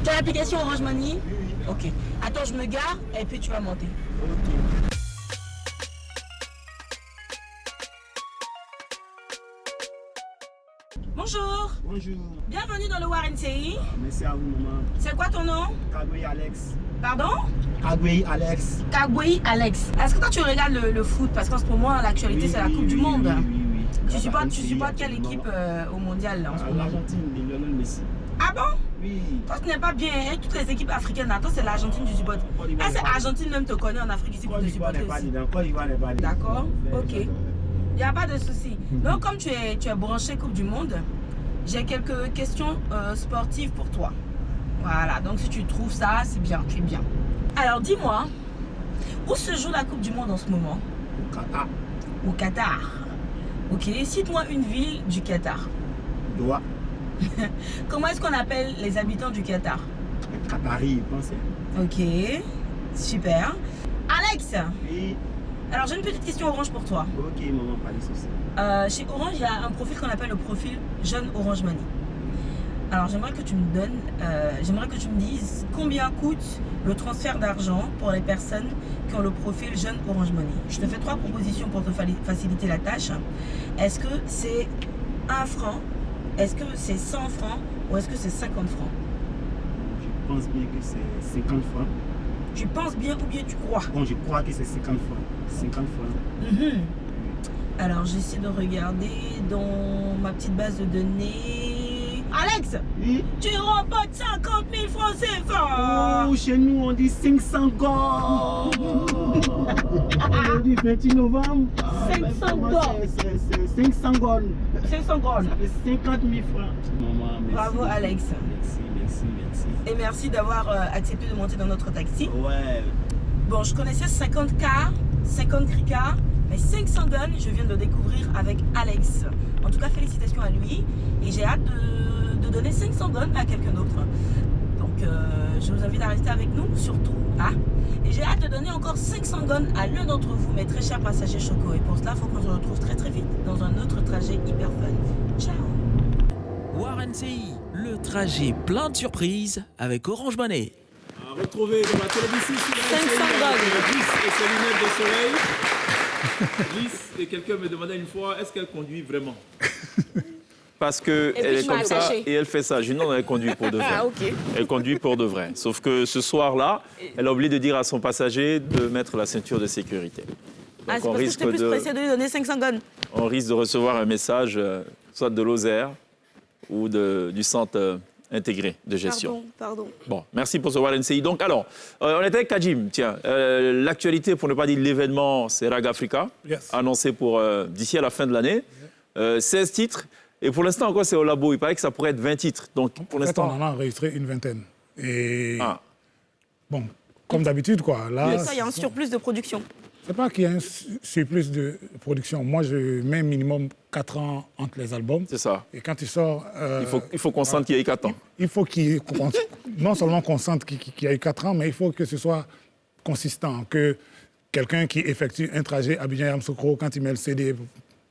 Tu as l'application Orange Money? Ok. Attends, je me gare et puis tu vas monter. Bonjour. Bonjour. Bienvenue dans le WarNCI. Merci à vous, maman. C'est quoi ton nom? Kagwei Alex. Pardon? Kagwei Alex. Kagwei Alex. Est-ce que toi tu regardes le foot? Parce qu'en ce moment, l'actualité, c'est la Coupe du Monde. Oui. Tu supportes quelle équipe au mondial là, en ce moment? L'Argentine, Lionel Messi. Ah bon? Oui. Toi, tu n'es pas bien, hein? Toutes les équipes africaines, attends, c'est l'Argentine du supporte. Ah, c'est l'Argentine même te connaît en Afrique ici pour te supporter aussi. D'accord, ok. Il n'y a pas de souci. Donc, comme tu es branché Coupe du Monde, j'ai quelques questions sportives pour toi. Voilà, donc si tu trouves ça, c'est bien, tu es bien. Alors, dis-moi, où se joue la Coupe du Monde en ce moment? Au Qatar. Au Qatar. Ok, cite-moi une ville du Qatar. Doha. Comment est-ce qu'on appelle les habitants du Qatar? Les Qataris, pensez. Ok, super. Alex, Oui. alors j'ai une petite question Orange pour toi. Ok, maman, pas de soucis. Chez Orange, il y a un profil qu'on appelle le profil Jeune Orange Money. Alors j'aimerais que tu me donnes, j'aimerais que tu me dises combien coûte le transfert d'argent pour les personnes qui ont le profil Jeune Orange Money. Je te fais 3 propositions pour te faciliter la tâche. Est-ce que c'est 1 franc? Est-ce que c'est 100 francs ou est-ce que c'est 50 francs? Je pense bien que c'est 50 francs. Tu penses bien ou bien tu crois? Bon, je crois que c'est 50 francs. 50 francs. Alors, j'essaie de regarder dans ma petite base de données. Alex, Oui. tu remportes 50 000 francs CFA. Oh, chez nous, on dit 500 gold. Aujourd'hui, 28 novembre. 500 gold. C'est 500 gold. 500 gold. Ça fait 50 000 francs. Maman, merci. Bravo, Alex. Merci. Et merci d'avoir accepté de monter dans notre taxi. Ouais. Bon, je connaissais 50K, 50 cricards, mais 500 guns, je viens de le découvrir avec Alex. En tout cas, félicitations à lui. Et j'ai hâte de donner 500 guns à quelqu'un d'autre. Donc, je vous invite à rester avec nous, surtout. Et j'ai hâte de donner encore 500 guns à l'un d'entre vous, mes très chers passagers Choco. Et pour cela, il faut qu'on se retrouve très très vite dans un autre trajet hyper fun. Ciao. WarNCI, le trajet plein de surprises avec Orange Money. À retrouver dans la télévision sur 500 Brice et ses lunettes de soleil. Brice, et quelqu'un me demandait une fois, est-ce qu'elle conduit vraiment? Parce qu'elle est comme ça et elle fait ça. Je dis non, elle conduit pour de vrai. Ah, ok. Elle conduit pour de vrai. Sauf que ce soir-là, elle a oublié de dire à son passager de mettre la ceinture de sécurité. Donc C'est parce que j'étais plus pressée de lui donner 500 guns. on risque de recevoir un message, soit de l'OSER ou du centre intégré de gestion. Pardon. Bon, merci pour ce WarNCI. Donc, alors, on était avec Kajim. Tiens, l'actualité, pour ne pas dire l'événement, c'est Rag Africa, annoncé pour d'ici à la fin de l'année. 16 titres. Et pour l'instant, encore, c'est au labo. Il paraît que ça pourrait être 20 titres. Donc, pour l'instant. On en a enregistré une vingtaine. Et bon, comme d'habitude, quoi. Là, Mais ça, il y a un surplus de production. C'est pas qu'il y a un surplus de production. Moi, je mets minimum 4 ans entre les albums. C'est ça. Et quand tu sors... il faut qu'on sente qu'il y ait 4 ans. Il faut non seulement qu'on sente qu'il y a eu 4 ans, mais il faut que ce soit consistant. Que quelqu'un qui effectue un trajet à Abidjan-Yamoussoukro, quand il met le CD...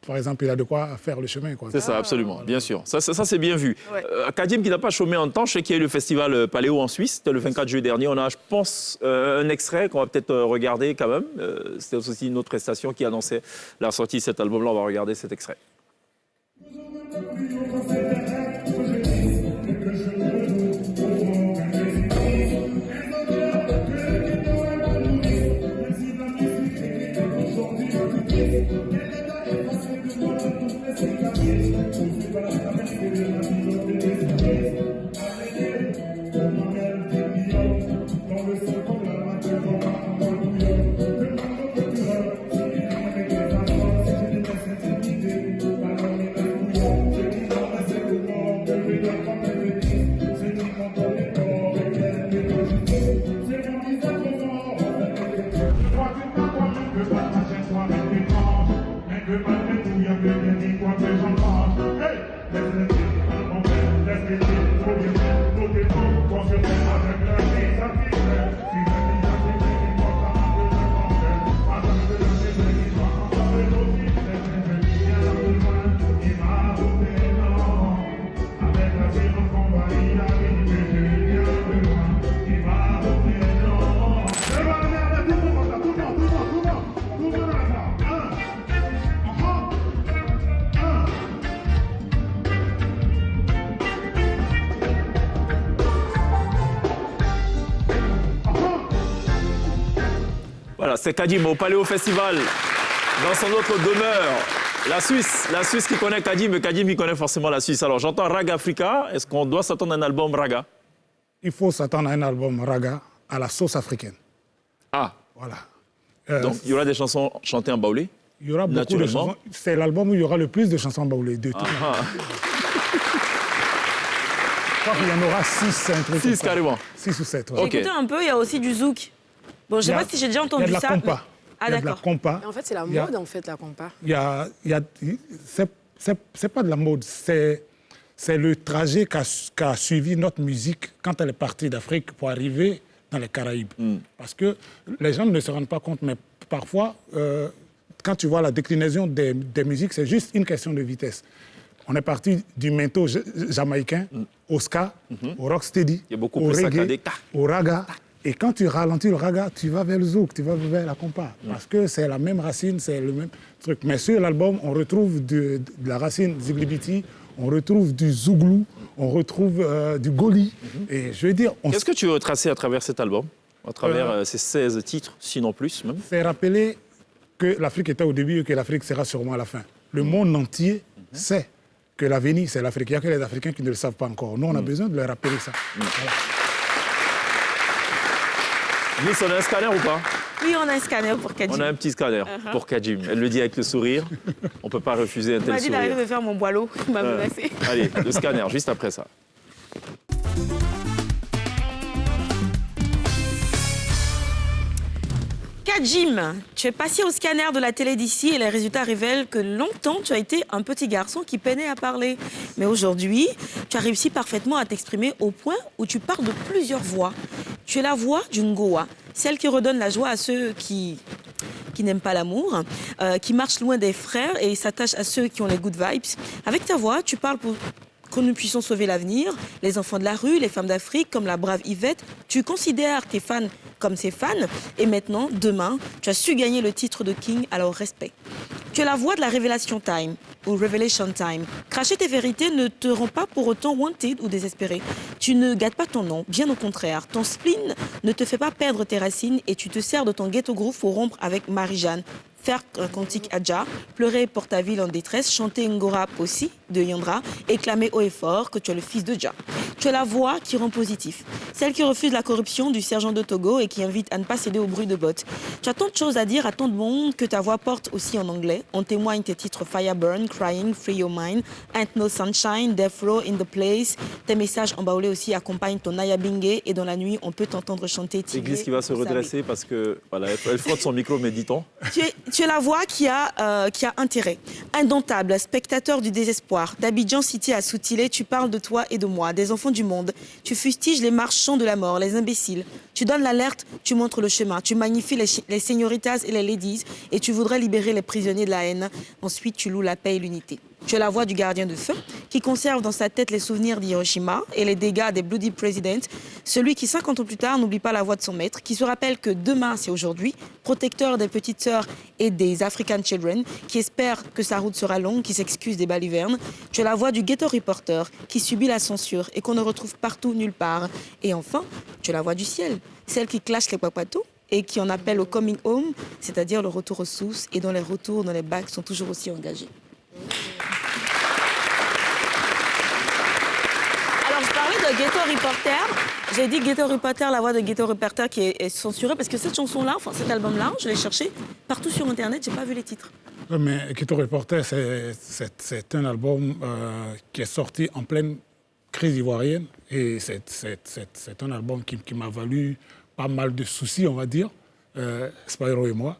Par exemple, il a de quoi faire le chemin. C'est ça, absolument, voilà. Bien sûr. Ça c'est bien vu. Ouais. Kadim, qui n'a pas chômé en temps, je sais qu'il y a eu le festival Paléo en Suisse, c'était le 24 juillet dernier. On a, je pense, un extrait qu'on va peut-être regarder quand même. C'était aussi une autre prestation qui annonçait la sortie de cet album-là. On va regarder cet extrait. C'est Kadim au Paléo Festival, dans son autre demeure, La Suisse qui connaît Kadim, mais Kadim, il connaît forcément la Suisse. Alors, j'entends Raga Africa. Est-ce qu'on doit s'attendre à un album Raga? Il faut s'attendre à un album Raga à la sauce africaine. Ah. Voilà. Donc, il y aura des chansons chantées en baoulé? Il y aura beaucoup de chansons. C'est l'album où il y aura le plus de chansons en baoulé. De tout. Je crois qu'il y en aura 6. 6 carrément. 6 ou 7. J'ai écouté un peu, il y a aussi du zouk. Bon, je ne sais pas si j'ai déjà entendu ça. Il y a de la compa. Ah, d'accord. En fait, c'est la mode, en fait, la compa. C'est pas de la mode, c'est le trajet qu'a suivi notre musique quand elle est partie d'Afrique pour arriver dans les Caraïbes. Parce que les gens ne se rendent pas compte, mais parfois, quand tu vois la déclinaison des musiques, c'est juste une question de vitesse. On est parti du mento jamaïcain au ska, au rocksteady, au reggae, au raga. Et quand tu ralentis le raga, tu vas vers le zouk, tu vas vers la compa. Parce que c'est la même racine, c'est le même truc. Mais sur l'album, on retrouve de la racine ziglibiti, on retrouve du zouglou, on retrouve du goli. Et je veux dire... Qu'est-ce que tu veux tracer à travers cet album? À travers ces 16 titres, sinon plus même? C'est rappeler que l'Afrique était au début et que l'Afrique sera sûrement à la fin. Le monde entier sait que l'avenir, c'est l'Afrique. Il n'y a que les Africains qui ne le savent pas encore. Nous, on a besoin de leur rappeler ça. Voilà. Nous, on a un scanner ou pas? Oui, on a un scanner pour Kadim. On a un petit scanner pour Kadim. Elle le dit avec le sourire. On ne peut pas refuser un tel sourire. Il m'a dit d'arriver de faire mon boileau. Il m'a menacé. Allez, le scanner, juste après ça. Kadim, tu es passé au scanner de la télé d'ici et les résultats révèlent que longtemps, tu as été un petit garçon qui peinait à parler. Mais aujourd'hui, tu as réussi parfaitement à t'exprimer au point où tu parles de plusieurs voix. Tu es la voix d'une Ngoa, celle qui redonne la joie à ceux qui n'aiment pas l'amour, qui marchent loin des frères et s'attachent à ceux qui ont les good vibes. Avec ta voix, tu parles pour que nous puissions sauver l'avenir, les enfants de la rue, les femmes d'Afrique, comme la brave Yvette. Tu considères tes fans comme ses fans. Et maintenant, demain, tu as su gagner le titre de King, alors respect. Tu es la voix de la Révélation Time ou Revelation Time. Cracher tes vérités ne te rend pas pour autant wanted ou désespéré. Tu ne gâtes pas ton nom, bien au contraire. Ton spleen ne te fait pas perdre tes racines et tu te sers de ton ghetto groove pour rompre avec Marie-Jeanne. Faire un cantique Adja, pleurer pour ta ville en détresse, chanter Ngora Possi de Yandra et clamer haut et fort que tu es le fils de Dja. Tu es la voix qui rend positif, celle qui refuse la corruption du sergent de Togo et qui invite à ne pas céder au bruit de bottes. Tu as tant de choses à dire à tant de monde que ta voix porte aussi en anglais. On témoigne tes titres Fireburn, Crying, Free Your Mind, Ain't No Sunshine, Death Row, In The Place. Tes messages en baoulé aussi accompagnent ton Naya Bingue et dans la nuit, on peut t'entendre chanter Tigre. L'église qui va se redresser parce que voilà, elle frotte son micro, mais dit-on. Tu es la voix qui a intérêt. Indomptable, spectateur du désespoir. D'Abidjan City à Soutilé, tu parles de toi et de moi, des enfants du monde. Tu fustiges les marchands de la mort, les imbéciles. Tu donnes l'alerte, tu montres le chemin. Tu magnifies les señoritas et les ladies et tu voudrais libérer les prisonniers de la haine. Ensuite, tu loues la paix et l'unité. Tu es la voix du gardien de feu qui conserve dans sa tête les souvenirs d'Hiroshima et les dégâts des Bloody Presidents. Celui qui, 50 ans plus tard, n'oublie pas la voix de son maître, qui se rappelle que demain, c'est aujourd'hui, protecteur des petites sœurs et des African Children, qui espère que sa route sera longue, qui s'excuse des balivernes. Tu es la voix du ghetto reporter qui subit la censure et qu'on ne retrouve partout, nulle part. Et enfin, tu es la voix du ciel, celle qui clash les papatos et qui en appelle au coming home, c'est-à-dire le retour aux sources et dont les retours dans les bacs sont toujours aussi engagés. Alors, je parlais de Ghetto Reporter. J'ai dit Ghetto Reporter, la voix de Ghetto Reporter qui est censurée parce que cette chanson-là, enfin cet album-là, je l'ai cherché partout sur Internet, j'ai pas vu les titres. Oui, mais Ghetto Reporter, c'est un album qui est sorti en pleine crise ivoirienne et c'est un album qui m'a valu pas mal de soucis, on va dire, Spyro et moi.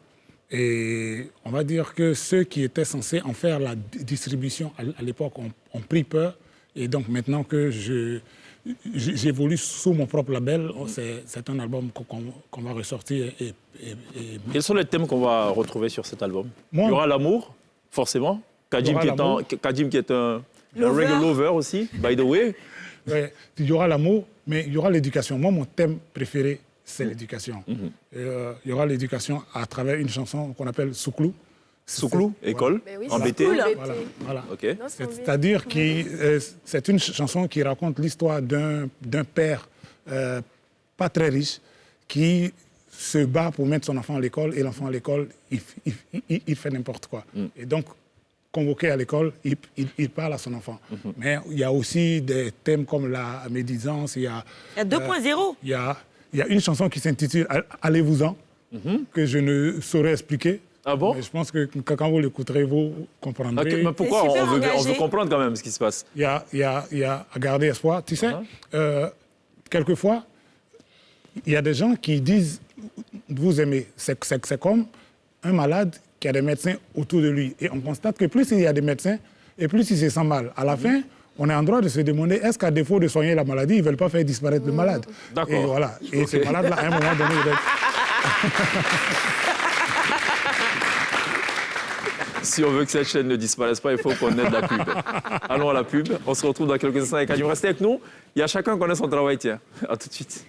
Et on va dire que ceux qui étaient censés en faire la distribution à l'époque ont pris peur. Et donc maintenant que j'évolue sous mon propre label, c'est un album qu'on va ressortir. Quels sont les thèmes qu'on va retrouver sur cet album? Il y aura l'amour, forcément. Kadim qui est un reggae lover aussi, by the way. Ouais, il y aura l'amour, mais il y aura l'éducation. Moi, mon thème préféré, c'est l'éducation. Il y aura l'éducation à travers une chanson qu'on appelle Souklou. Souklou, école, embêté. Voilà. Okay. C'est-à-dire que c'est une chanson qui raconte l'histoire d'un père pas très riche qui se bat pour mettre son enfant à l'école et l'enfant à l'école, il fait n'importe quoi. Et donc, convoqué à l'école, il parle à son enfant. Mais il y a aussi des thèmes comme la médisance, il y a 2.0. Il y a une chanson qui s'intitule « Allez-vous-en » que je ne saurais expliquer. Ah bon? Mais je pense que quand vous l'écouterez, vous comprendrez. Okay, mais pourquoi on veut comprendre quand même ce qui se passe? Il y a à garder espoir. Tu sais, quelquefois, il y a des gens qui disent « vous aimez ». C'est comme un malade qui a des médecins autour de lui. Et on constate que plus il y a des médecins, et plus il se sent mal. À la fin, on est en droit de se demander, est-ce qu'à défaut de soigner la maladie, ils ne veulent pas faire disparaître le malade? D'accord. Et voilà. Et ce malade-là, à un moment donné, il est... Si on veut que cette chaîne ne disparaisse pas, il faut qu'on aide la pub. Allons à la pub. On se retrouve dans quelques instants avec Kadjim. Restez avec nous. Il y a chacun qui connaît son travail, tiens. À tout de suite.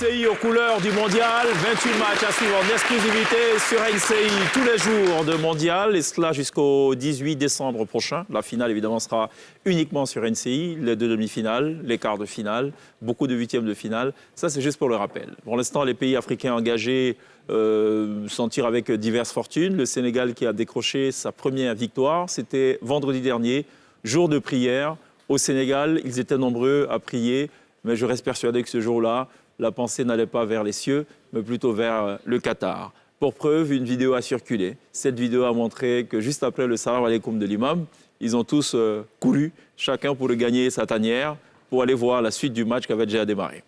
NCI aux couleurs du mondial, 28 matchs à suivre en exclusivité sur NCI tous les jours de mondial, et cela jusqu'au 18 décembre prochain. La finale, évidemment, sera uniquement sur NCI, les 2 demi-finales, les quarts de finale, beaucoup de huitièmes de finale. Ça, c'est juste pour le rappel. Pour l'instant, les pays africains engagés s'en tirent avec diverses fortunes. Le Sénégal qui a décroché sa première victoire, c'était vendredi dernier, jour de prière. Au Sénégal, ils étaient nombreux à prier, mais je reste persuadé que ce jour-là, la pensée n'allait pas vers les cieux, mais plutôt vers le Qatar. Pour preuve, une vidéo a circulé. Cette vidéo a montré que juste après le salam alaikum de l'imam, ils ont tous couru, chacun pour gagner sa tanière, pour aller voir la suite du match qui avait déjà démarré.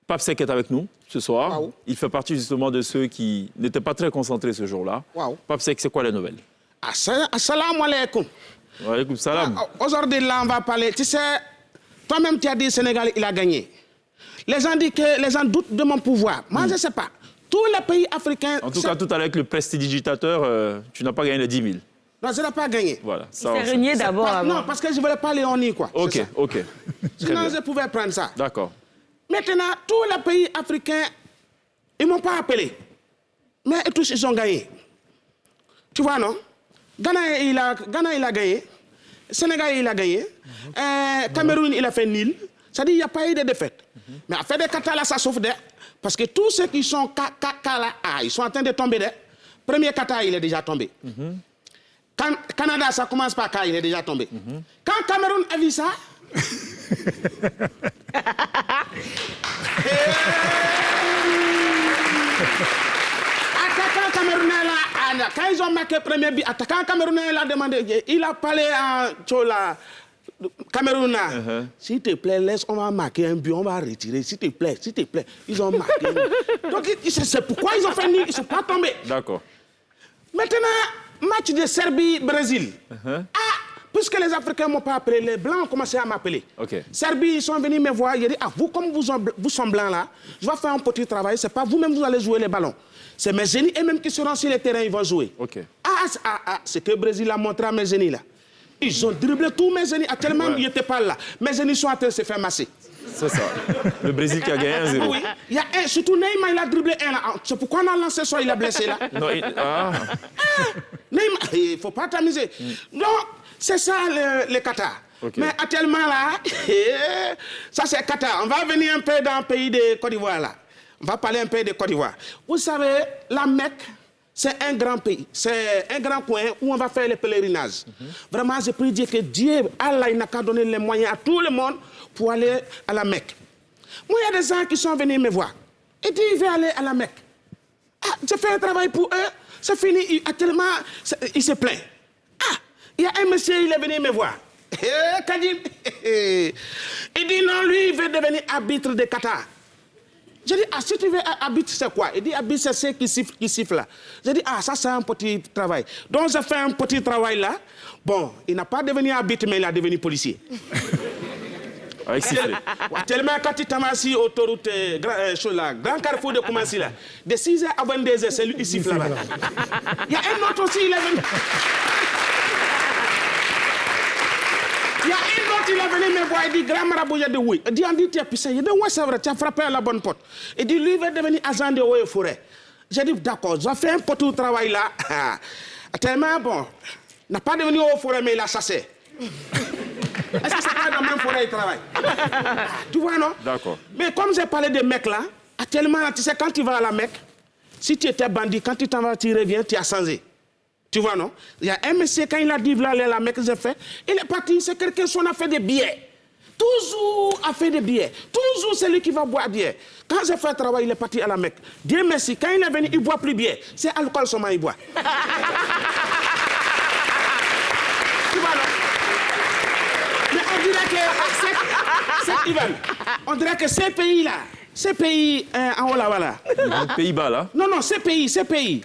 Pape Seck est avec nous ce soir. Wow. Il fait partie justement de ceux qui n'étaient pas très concentrés ce jour-là. Wow. Pape Seck, c'est quoi la nouvelle? Assalamu alaikum. Wa alaikum salam. Aujourd'hui, là, on va parler. Tu sais, toi-même, tu as dit le Sénégal, il a gagné. Les gens disent que les gens doutent de mon pouvoir. Moi, je ne sais pas. Tous les pays africains... En tout cas, tout à l'heure, avec le prestidigitateur, tu n'as pas gagné les 10 000. Non, je n'ai pas gagné. Voilà. Il s'est renié d'abord. Non, parce que je ne voulais pas Léonie, quoi. OK, OK. Sinon, je pouvais prendre ça. D'accord. Maintenant, tous les pays africains, ils ne m'ont pas appelé. Mais tous, ils ont gagné. Tu vois, non? Ghana, il a gagné. Sénégal, il a gagné. Cameroun, il a fait nul. C'est-à-dire qu'il n'y a pas eu de défaite. Mais à faire des Qatar, là, ça souffre d'air. Parce que tous ceux qui sont ils sont en train de tomber d'air. Premier Qatar, il est déjà tombé. Canada, ça commence par K, il est déjà tombé. Quand Cameroun a vu ça... Attaquant camerounais là, quand ils ont marqué le premier but, attaquant camerounais là demandé, il a parlé à Chola. Cameroun, s'il te plaît, laisse, on va marquer un but, on va retirer, s'il te plaît, ils ont marqué. Donc, c'est pourquoi ils ont fait nul, ils ne sont pas tombés. D'accord. Maintenant, match de Serbie-Brésil. Puisque les Africains ne m'ont pas appelé, les Blancs ont commencé à m'appeler. Okay. Serbie, ils sont venus me voir, ils ont dit, vous, comme vous sont blancs là, je vais faire un petit travail, c'est pas vous-même vous allez jouer les ballons. C'est mes génies et même qui seront sur le terrain, ils vont jouer. Okay. C'est que le Brésil a montré à mes génies là. Ils ont dribblé tous mes génies. Actuellement, ils n'étaient pas là. Mes génies sont en train de se faire masser. C'est ça. Le Brésil qui a gagné 1-0. Oui. Il y a surtout Neymar, il a dribblé un là. C'est pourquoi on a lancé ça, il a blessé là. Non, Neymar, il ne faut pas t'amuser. Donc, c'est ça le Qatar. Okay. Mais actuellement là, ça c'est Qatar. On va venir un peu dans le pays de Côte d'Ivoire là. On va parler un peu de Côte d'Ivoire. Vous savez, la Mecque, c'est un grand pays, c'est un grand coin où on va faire les pèlerinages. Vraiment, je prie Dieu que Dieu, Allah, il n'a qu'à donner les moyens à tout le monde pour aller à la Mecque. Moi, il y a des gens qui sont venus me voir. Ils disent, je vais aller à la Mecque. J'ai fait un travail pour eux, c'est fini, actuellement, il se plaint. Il y a un monsieur, il est venu me voir. Kadjim, il dit non, lui, il veut devenir arbitre de Qatar. J'ai dit, si tu veux arbitre, c'est quoi? Il dit, arbitre, c'est ceux qui sifflent là. J'ai dit, ça, c'est un petit travail. Donc, j'ai fait un petit travail là. Bon, il n'a pas devenu arbitre, mais il a devenu policier. Avec sifflet. Tellement, quand il t'amassis autoroute, grand carrefour de Koumassi là, de 6h à 22h, c'est lui qui siffle là-bas. Il y a un autre aussi, il est venu. Il y a une autre, il est venu me voir, il dit, grand marabout, il dit oui. Il dit, on dit, tu es puissant. Il dit, ouais, c'est vrai, tu as frappé à la bonne porte. Il dit, lui, il va devenir agent de eaux et forêt. J'ai dit, d'accord, j'ai fait un peu tout le travail là. Tellement bon, il n'a pas devenu eaux et forêt, mais il a chassé. Est-ce que c'est pas dans la même forêt qu'il travaille? Tu vois, non? D'accord. Mais comme j'ai parlé des mecs là, actuellement, tu sais, quand tu vas à la Mecque, si tu étais bandit, quand tu t'en vas, tu reviens, tu as changé. Tu vois, non? Il y a un monsieur, quand il a dit, là, la Mecque, j'ai fait, il est parti, c'est quelqu'un qui a fait des billets. Toujours a fait des billets. Toujours c'est lui qui va boire bière. Quand j'ai fait le travail, il est parti à la Mecque. Dieu merci, quand il est venu, il ne boit plus bière. C'est alcool seulement, il boit. Tu vois, non? Mais on dirait que Ivan, on dirait que ces pays en haut là, voilà. Les Pays-Bas, là? Non, ces pays.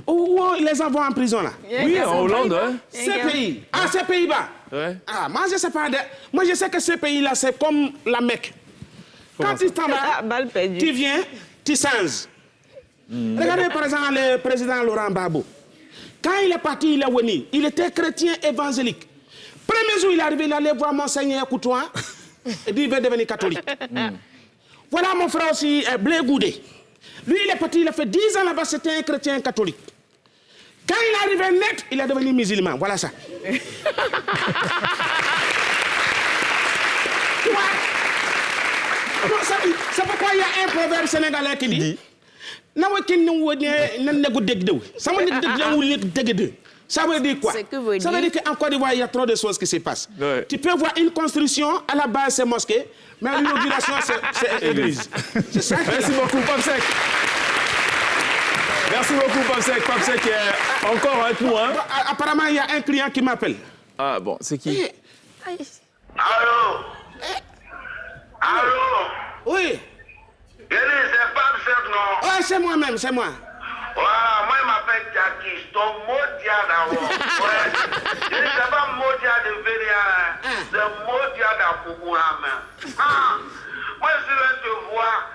Où ils les envoient en prison, là. Oui, en Hollande, hein? Ces pays. Ah, ces Pays-Bas. Ouais. Ah, moi, je sais pas. Moi, je sais que ces pays-là, c'est comme la Mecque. Quand tu t'en vas, tu viens, tu changes. Regardez, par exemple, le président Laurent Gbagbo. Quand il est parti, il est venu. Il était chrétien évangélique. Premier jour, il est arrivé, il allait voir Monseigneur Coutoin. Et dit, il veut devenir catholique. Voilà mon frère aussi, Blé Goudé. Lui, il est parti, il a fait 10 ans là-bas, c'était un chrétien catholique. Quand il est arrivé net, il est devenu musulman. Voilà ça. C'est pourquoi il y a un proverbe sénégalais qui dit ça veut dire quoi? Ça veut dire qu'en Côte d'Ivoire, il y a trop de choses qui se passent. Ouais. Tu peux voir une construction, à la base, c'est mosquée, mais l'inauguration, c'est église. C'est ça. Merci beaucoup, Pape Seck. Merci beaucoup, Pape Seck. Pape Seck est encore avec nous. Hein? Apparemment, il y a un client qui m'appelle. Ah bon, c'est qui? Allô? Allô? Oui. C'est Pape Seck, non? Ouais, c'est moi-même, c'est moi. Voilà, moi, je m'appelle Jackie, je suis Modia d'abord. Ouais. Je ne sais pas Modia de Vélia, c'est Modia d'Apoukouama. Moi, je viens te voir.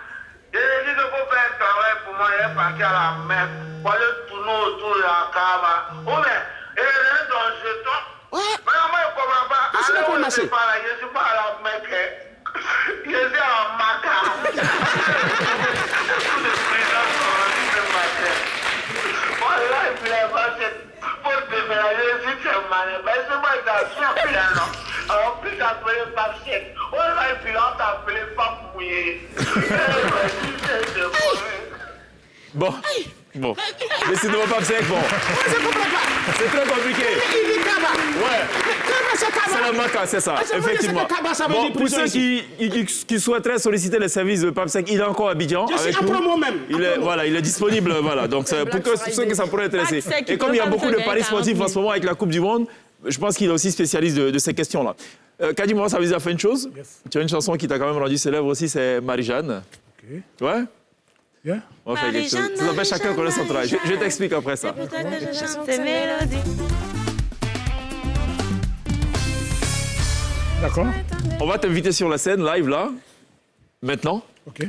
J'ai dit qu'il faut faire un travail pour moi, il est parti à la mer, pour aller tourner autour de la cave. Oh, mais, il est dans le jeton. Ouais. Mais moi, je ne comprends pas. Je suis pas à la Mecque. Je suis à la Maca. Alors, plus t'appeler Pape Seck. Oh là, et puis là, on t'appelait Pape Mouillé. Bon. Décidément, Pape Seck, bon. C'est très compliqué. Il dit Kaba. Ouais. C'est la Maca, c'est ça, effectivement. Bon, pour ceux qui souhaiteraient solliciter les services de Pape Seck, il est encore à Abidjan. Je suis en promo même. Il est disponible, voilà. Donc, pour ceux que ça pourrait intéresser. Et comme il y a beaucoup de paris sportifs en ce moment avec la Coupe du Monde, je pense qu'il est aussi spécialiste de ces questions-là. Kadi, moi, ça veut dire faire une chose. Yes. Tu as une chanson qui t'a quand même rendu célèbre aussi, c'est Marie-Jeanne. OK. Ouais? Yeah. On va faire quelque chose. Ça s'appelle Chacun connaît son travail. Je t'explique après ça. C'est pour toi que je chante ces mélodies. D'accord. On va t'inviter sur la scène, live, là, maintenant,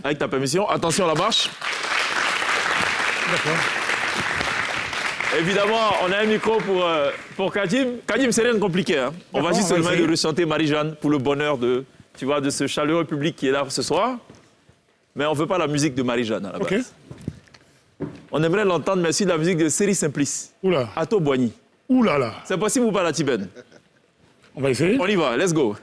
avec ta permission. Attention à la marche. D'accord. Évidemment, on a un micro pour Kadim. Kadim, c'est rien de compliqué. Hein. On va juste seulement de rechanter Marie-Jeanne pour le bonheur de ce chaleureux public qui est là ce soir. Mais on ne veut pas la musique de Marie-Jeanne à la base. On aimerait l'entendre, mais aussi la musique de Série Simplice. Oula. Ato Boigny. Oula là. C'est possible ou pas, la Tibène? On va essayer. On y va, let's go.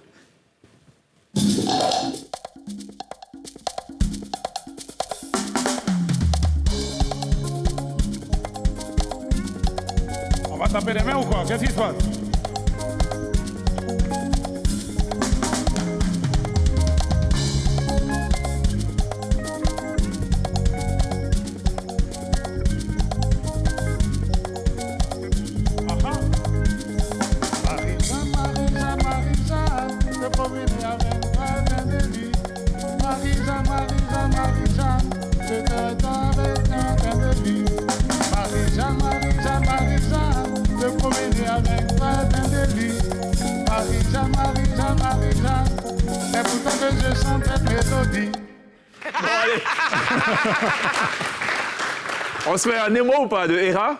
On va taper les mains ou quoi? Qu'est-ce qui se passe? C'est pour ça que je chante cette mélodie. Bon, allez. On se met un émo ou pas de Hera?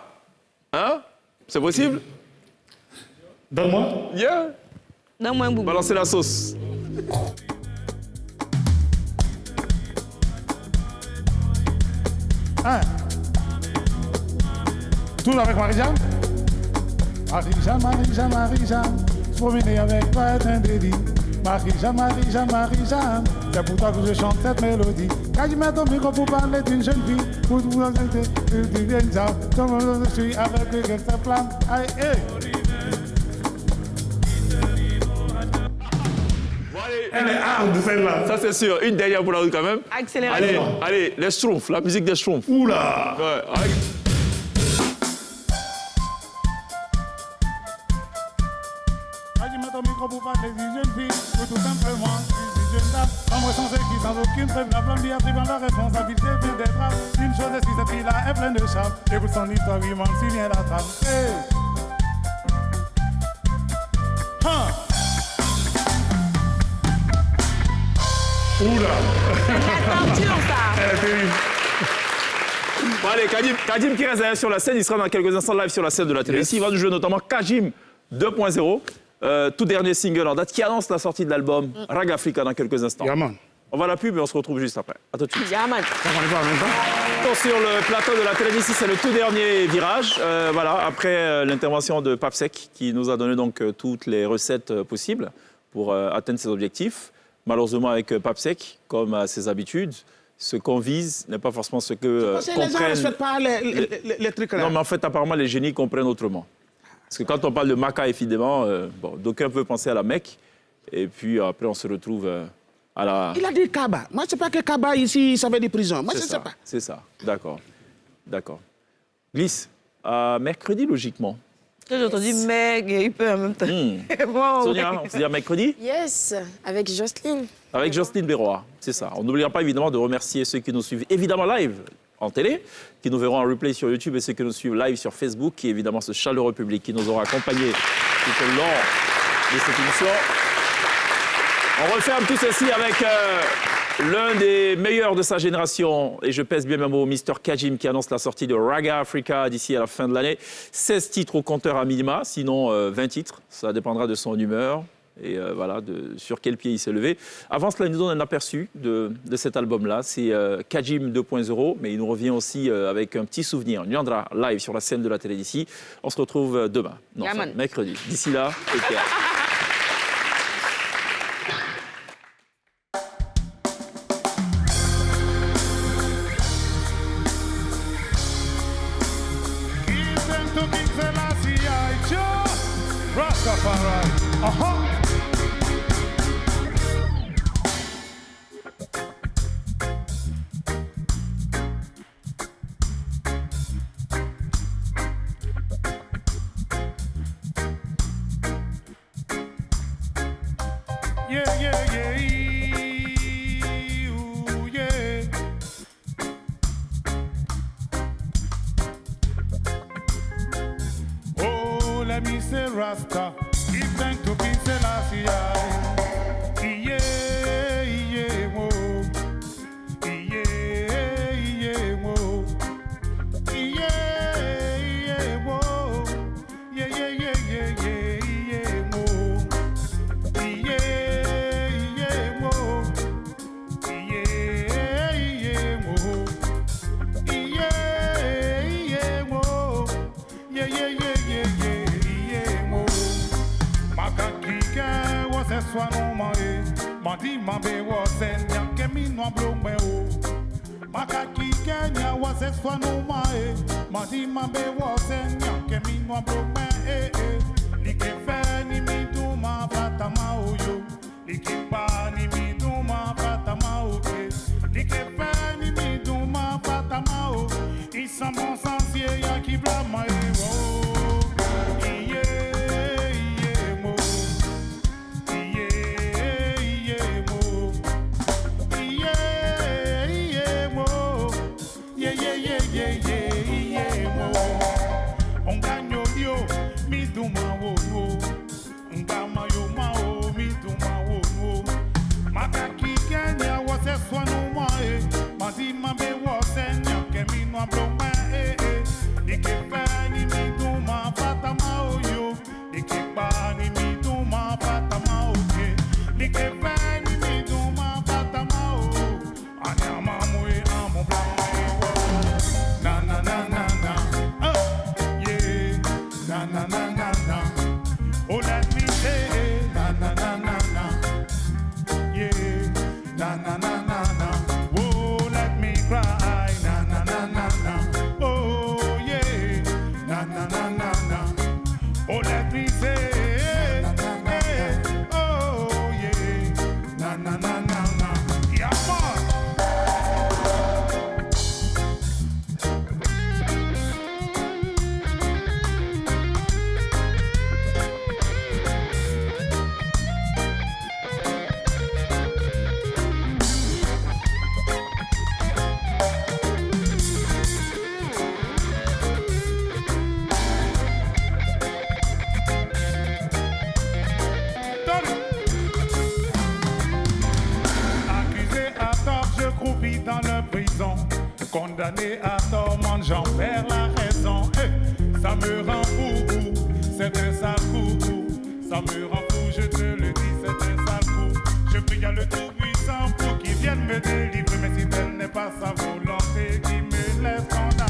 Hein? C'est possible? Donne-moi. Yeah. Donne-moi un boubou. Balancez la sauce. Hein? Tout avec Marie-Jeanne? Marie-Jeanne, se promener avec toi est un délit. Marie-Jeanne, c'est pour toi que je chante cette mélodie. Quand je mets ton micro pour parler d'une jeune fille, pour tout le monde, tu viens de ça. Tout le monde, je suis avec lui, qu'elle se flamme. Aïe, hey. Elle est hard, celle-là. Ça, c'est sûr. Une dernière pour la route, quand même. Accélération. Allez, les Schtroumpfs, la musique des Schtroumpfs. Oula! Ouais, allez. Quand je mets ton micro pour parler d'une jeune fille, ou tout simplement d'une jeune dame, l'ombre sans qui sans aucune preuve, la flamme diatribe la responsabilité vient d'être grave. Une chose est si cette fille-là est pleine de charme, écoute son histoire, il manque si bien la trame. Hey. Oula! C'est la torture, ça. Elle est terrible. Bon, allez, Kadim qui reste derrière sur la scène, il sera dans quelques instants live sur la scène de la télé. Ici, il va nous jouer notamment Kajim 2.0, tout dernier single en date qui annonce la sortie de l'album Rag Africa dans quelques instants. Yaman. On va à la pub et on se retrouve juste après. À tout de suite. Yaman. Sur le plateau de la télé ici, c'est le tout dernier virage. Voilà, après l'intervention de Papsec qui nous a donné donc toutes les recettes possibles pour atteindre ses objectifs. Malheureusement, avec Papsec, comme à ses habitudes, ce qu'on vise n'est pas forcément ce que les gens ne respectent pas les trucs là. Non, mais en fait, apparemment, les génies comprennent autrement. Parce que quand on parle de Maca, évidemment, d'aucuns peuvent penser à la Mecque. Et puis après, on se retrouve à la... Il a dit Kaba. Moi, je ne sais pas que Kaba, ici, ça veut dire prison. Moi, je ne sais pas. C'est ça, d'accord. Glisse, mercredi, logiquement. J'ai entendu Meg et Hyper en même temps. Wow, Sonia, on se dit à mercredi? Yes, avec Jocelyne. Avec Jocelyne Bérois, c'est ça. On n'oubliera pas évidemment de remercier ceux qui nous suivent évidemment live en télé, qui nous verront en replay sur YouTube et ceux qui nous suivent live sur Facebook, qui est évidemment ce chaleureux public qui nous aura accompagnés tout au long de cette émission. On referme tout ceci avec l'un des meilleurs de sa génération, et je pèse bien mes mots, Mr. Kajim, qui annonce la sortie de Raga Africa d'ici à la fin de l'année. 16 titres au compteur à minima, sinon 20 titres. Ça dépendra de son humeur et voilà, sur quel pied il s'est levé. Avant cela, il nous donne un aperçu de cet album-là. C'est Kajim 2.0, mais il nous revient aussi avec un petit souvenir. Il viendra live sur la scène de la télé d'ici. On se retrouve demain, mercredi. D'ici là, take care. Rasta, give thanks to King Selassie. Madi mambe wose nyake minwa blome o Makaki Kenya wase swanu mae Madi mambe wose nyake minwa blome Like fe ni miduma fatama oyo Like pa ni miduma fatama oke Like fe ni miduma fatama o Isa mon sensier ya ki blama o Madi mambe wose nyake minwa blome Like condamné à torment, j'en perds la raison. Ça me rend fou, c'est un sale coup. Ça me rend fou, je te le dis, c'est un sale coup. Je prie à le Tout-Puissant pour qu'il vienne me délivrer, mais si tel n'est pas sa volonté, qu'il me laisse condamner.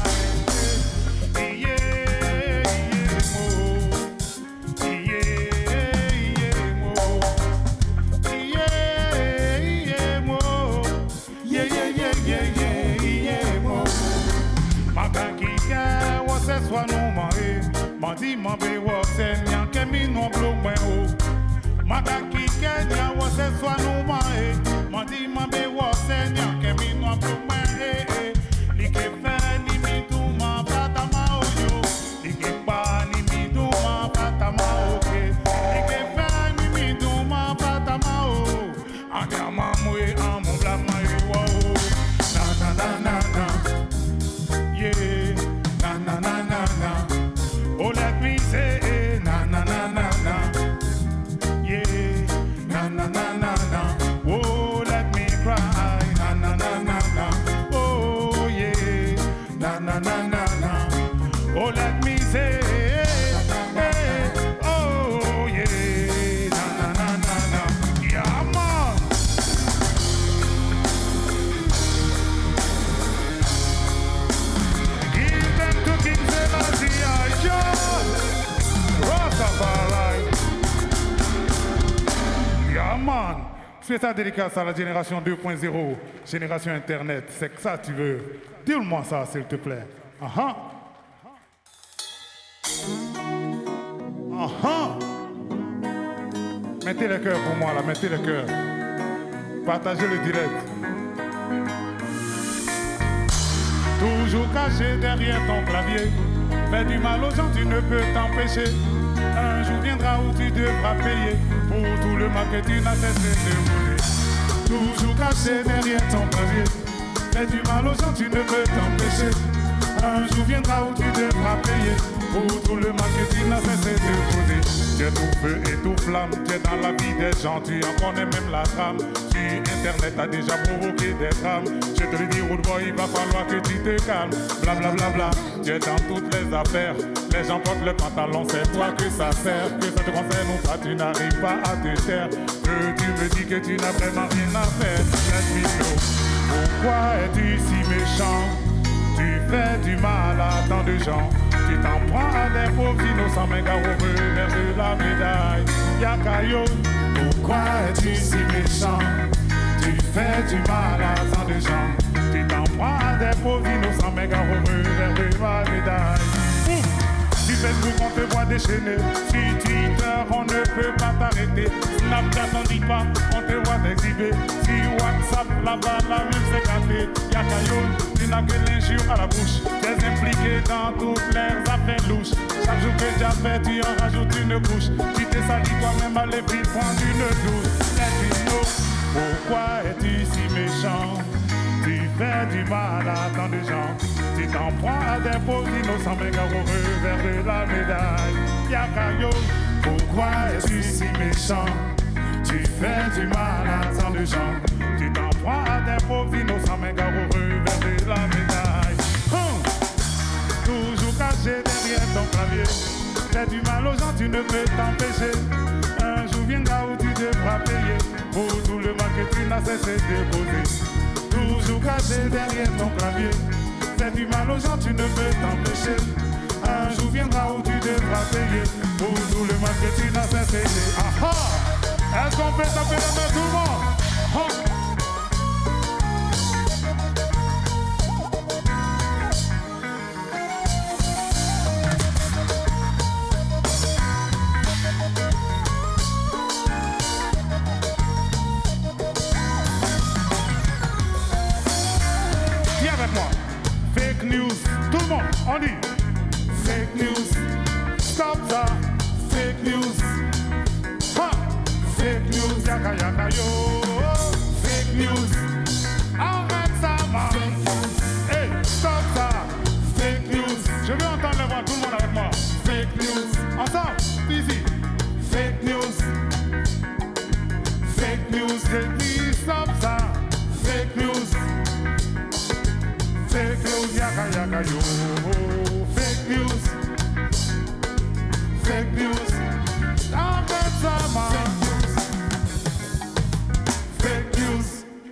Soit nous manger, mandi mambe wo senya kemi no blo mwen o. Makaki kenya wo se soit nous manger, mandi mambe wo senya kemi no blo mwen Like fe ni mi du ma pata ma oyo, like pa ni mi du ma pata ma oke, like fe ni mi du ma pata ma o. Anya mamwe amu bla ma yo o. Na na na na, yeah. Na na na na na, oh let me say na na na na na, yeah, na na na na na, oh let me cry, na na na na na, oh yeah, na na na na na, oh let me say, oh yeah, na na na na na, yeah man. Yeah man, fais ta dédicace à la génération 2.0, génération internet, c'est que ça tu veux. Dis-moi ça s'il te plaît. Mettez le cœur pour moi là, mettez le cœur. Partagez le direct. Toujours caché derrière ton clavier, fais du mal aux gens, tu ne peux t'empêcher. Un jour viendra où tu devras payer pour tout le mal que tu n'as cessé de voler. Toujours caché derrière ton clavier, fais du mal aux gens, tu ne peux t'empêcher. Un jour viendra où tu devras payer pour tout le mal que tu n'as cessé de poser. Tu es tout feu et tout flamme, tu es dans la vie des gens, tu en connais même la trame. Internet a déjà provoqué des drames. Je te le dis, road boy, il va falloir que tu te calmes. Bla bla bla bla, tu es dans toutes les affaires. Les gens portent le pantalon, c'est toi que ça sert. Que ça te concerne ou pas, tu n'arrives pas à te taire. Que tu me dis que tu n'as vraiment rien à faire. Let me know. Pourquoi es-tu si méchant? Tu fais du mal à tant de gens. Tu t'en prends à des pauvres innocents, mais gars au revers de la médaille. Yakayo, pourquoi es-tu si méchant? Tu fais du mal à tant de gens. Tu t'en prends à des pauvres innocents, mais gars au revers de la médaille. Tu Facebook, on te voit déchaîner. Sur Twitter, on ne peut pas t'arrêter. Snapchat, on dit pas, on te voit t'exhiber. Sur WhatsApp, là-bas, la même c'est gâté. Yakayo, tu n'as que l'injure à la bouche. Tu es impliqué dans toutes les affaires louches. Chaque jour que tu as fait, tu en rajoutes une couche. Tu t'es sali toi-même à l'épris, prendre une douche. Pourquoi es-tu si méchant? Tu fais du mal à tant de gens. Tu t'en prends à des pauvres innocents, mais gars au revers de la médaille. Yakayo, pourquoi es-tu si méchant? Tu fais du mal à tant de gens. Tu t'en prends à des pauvres innocents, mais gars au revers de la médaille. Toujours caché derrière ton clavier. Fais du mal aux gens, tu ne peux t'empêcher. Un jour viendra où tu devras payer pour tout le mal que tu n'as cessé de poser. Toujours caché derrière ton clavier. Fais du mal aux gens, tu ne peux t'empêcher. Un jour viendra où tu devras payer pour tout le mal que tu n'as cessé de... Est-ce qu'on peut taper la main tout le monde? Viens avec moi. Fake news, tout le monde, on dit. Fake news, stop ça. Fake news. Fake news, yaka yaka yo. Fake news, arrête ça, man. Hey, stop ça. Fake news, je veux entendre les voix, tout le monde avec moi. Fake news, ensemble, ici. Fake news, j'ai dit stop ça. Fake news,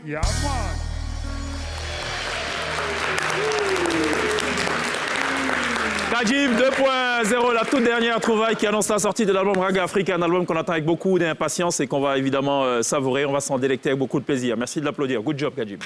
Yeah, man. Kajim 2.0, la toute dernière trouvaille qui annonce la sortie de l'album Raga Africa, un album qu'on attend avec beaucoup d'impatience et qu'on va évidemment savourer. On va s'en délecter avec beaucoup de plaisir. Merci de l'applaudir. Good job, Kajim.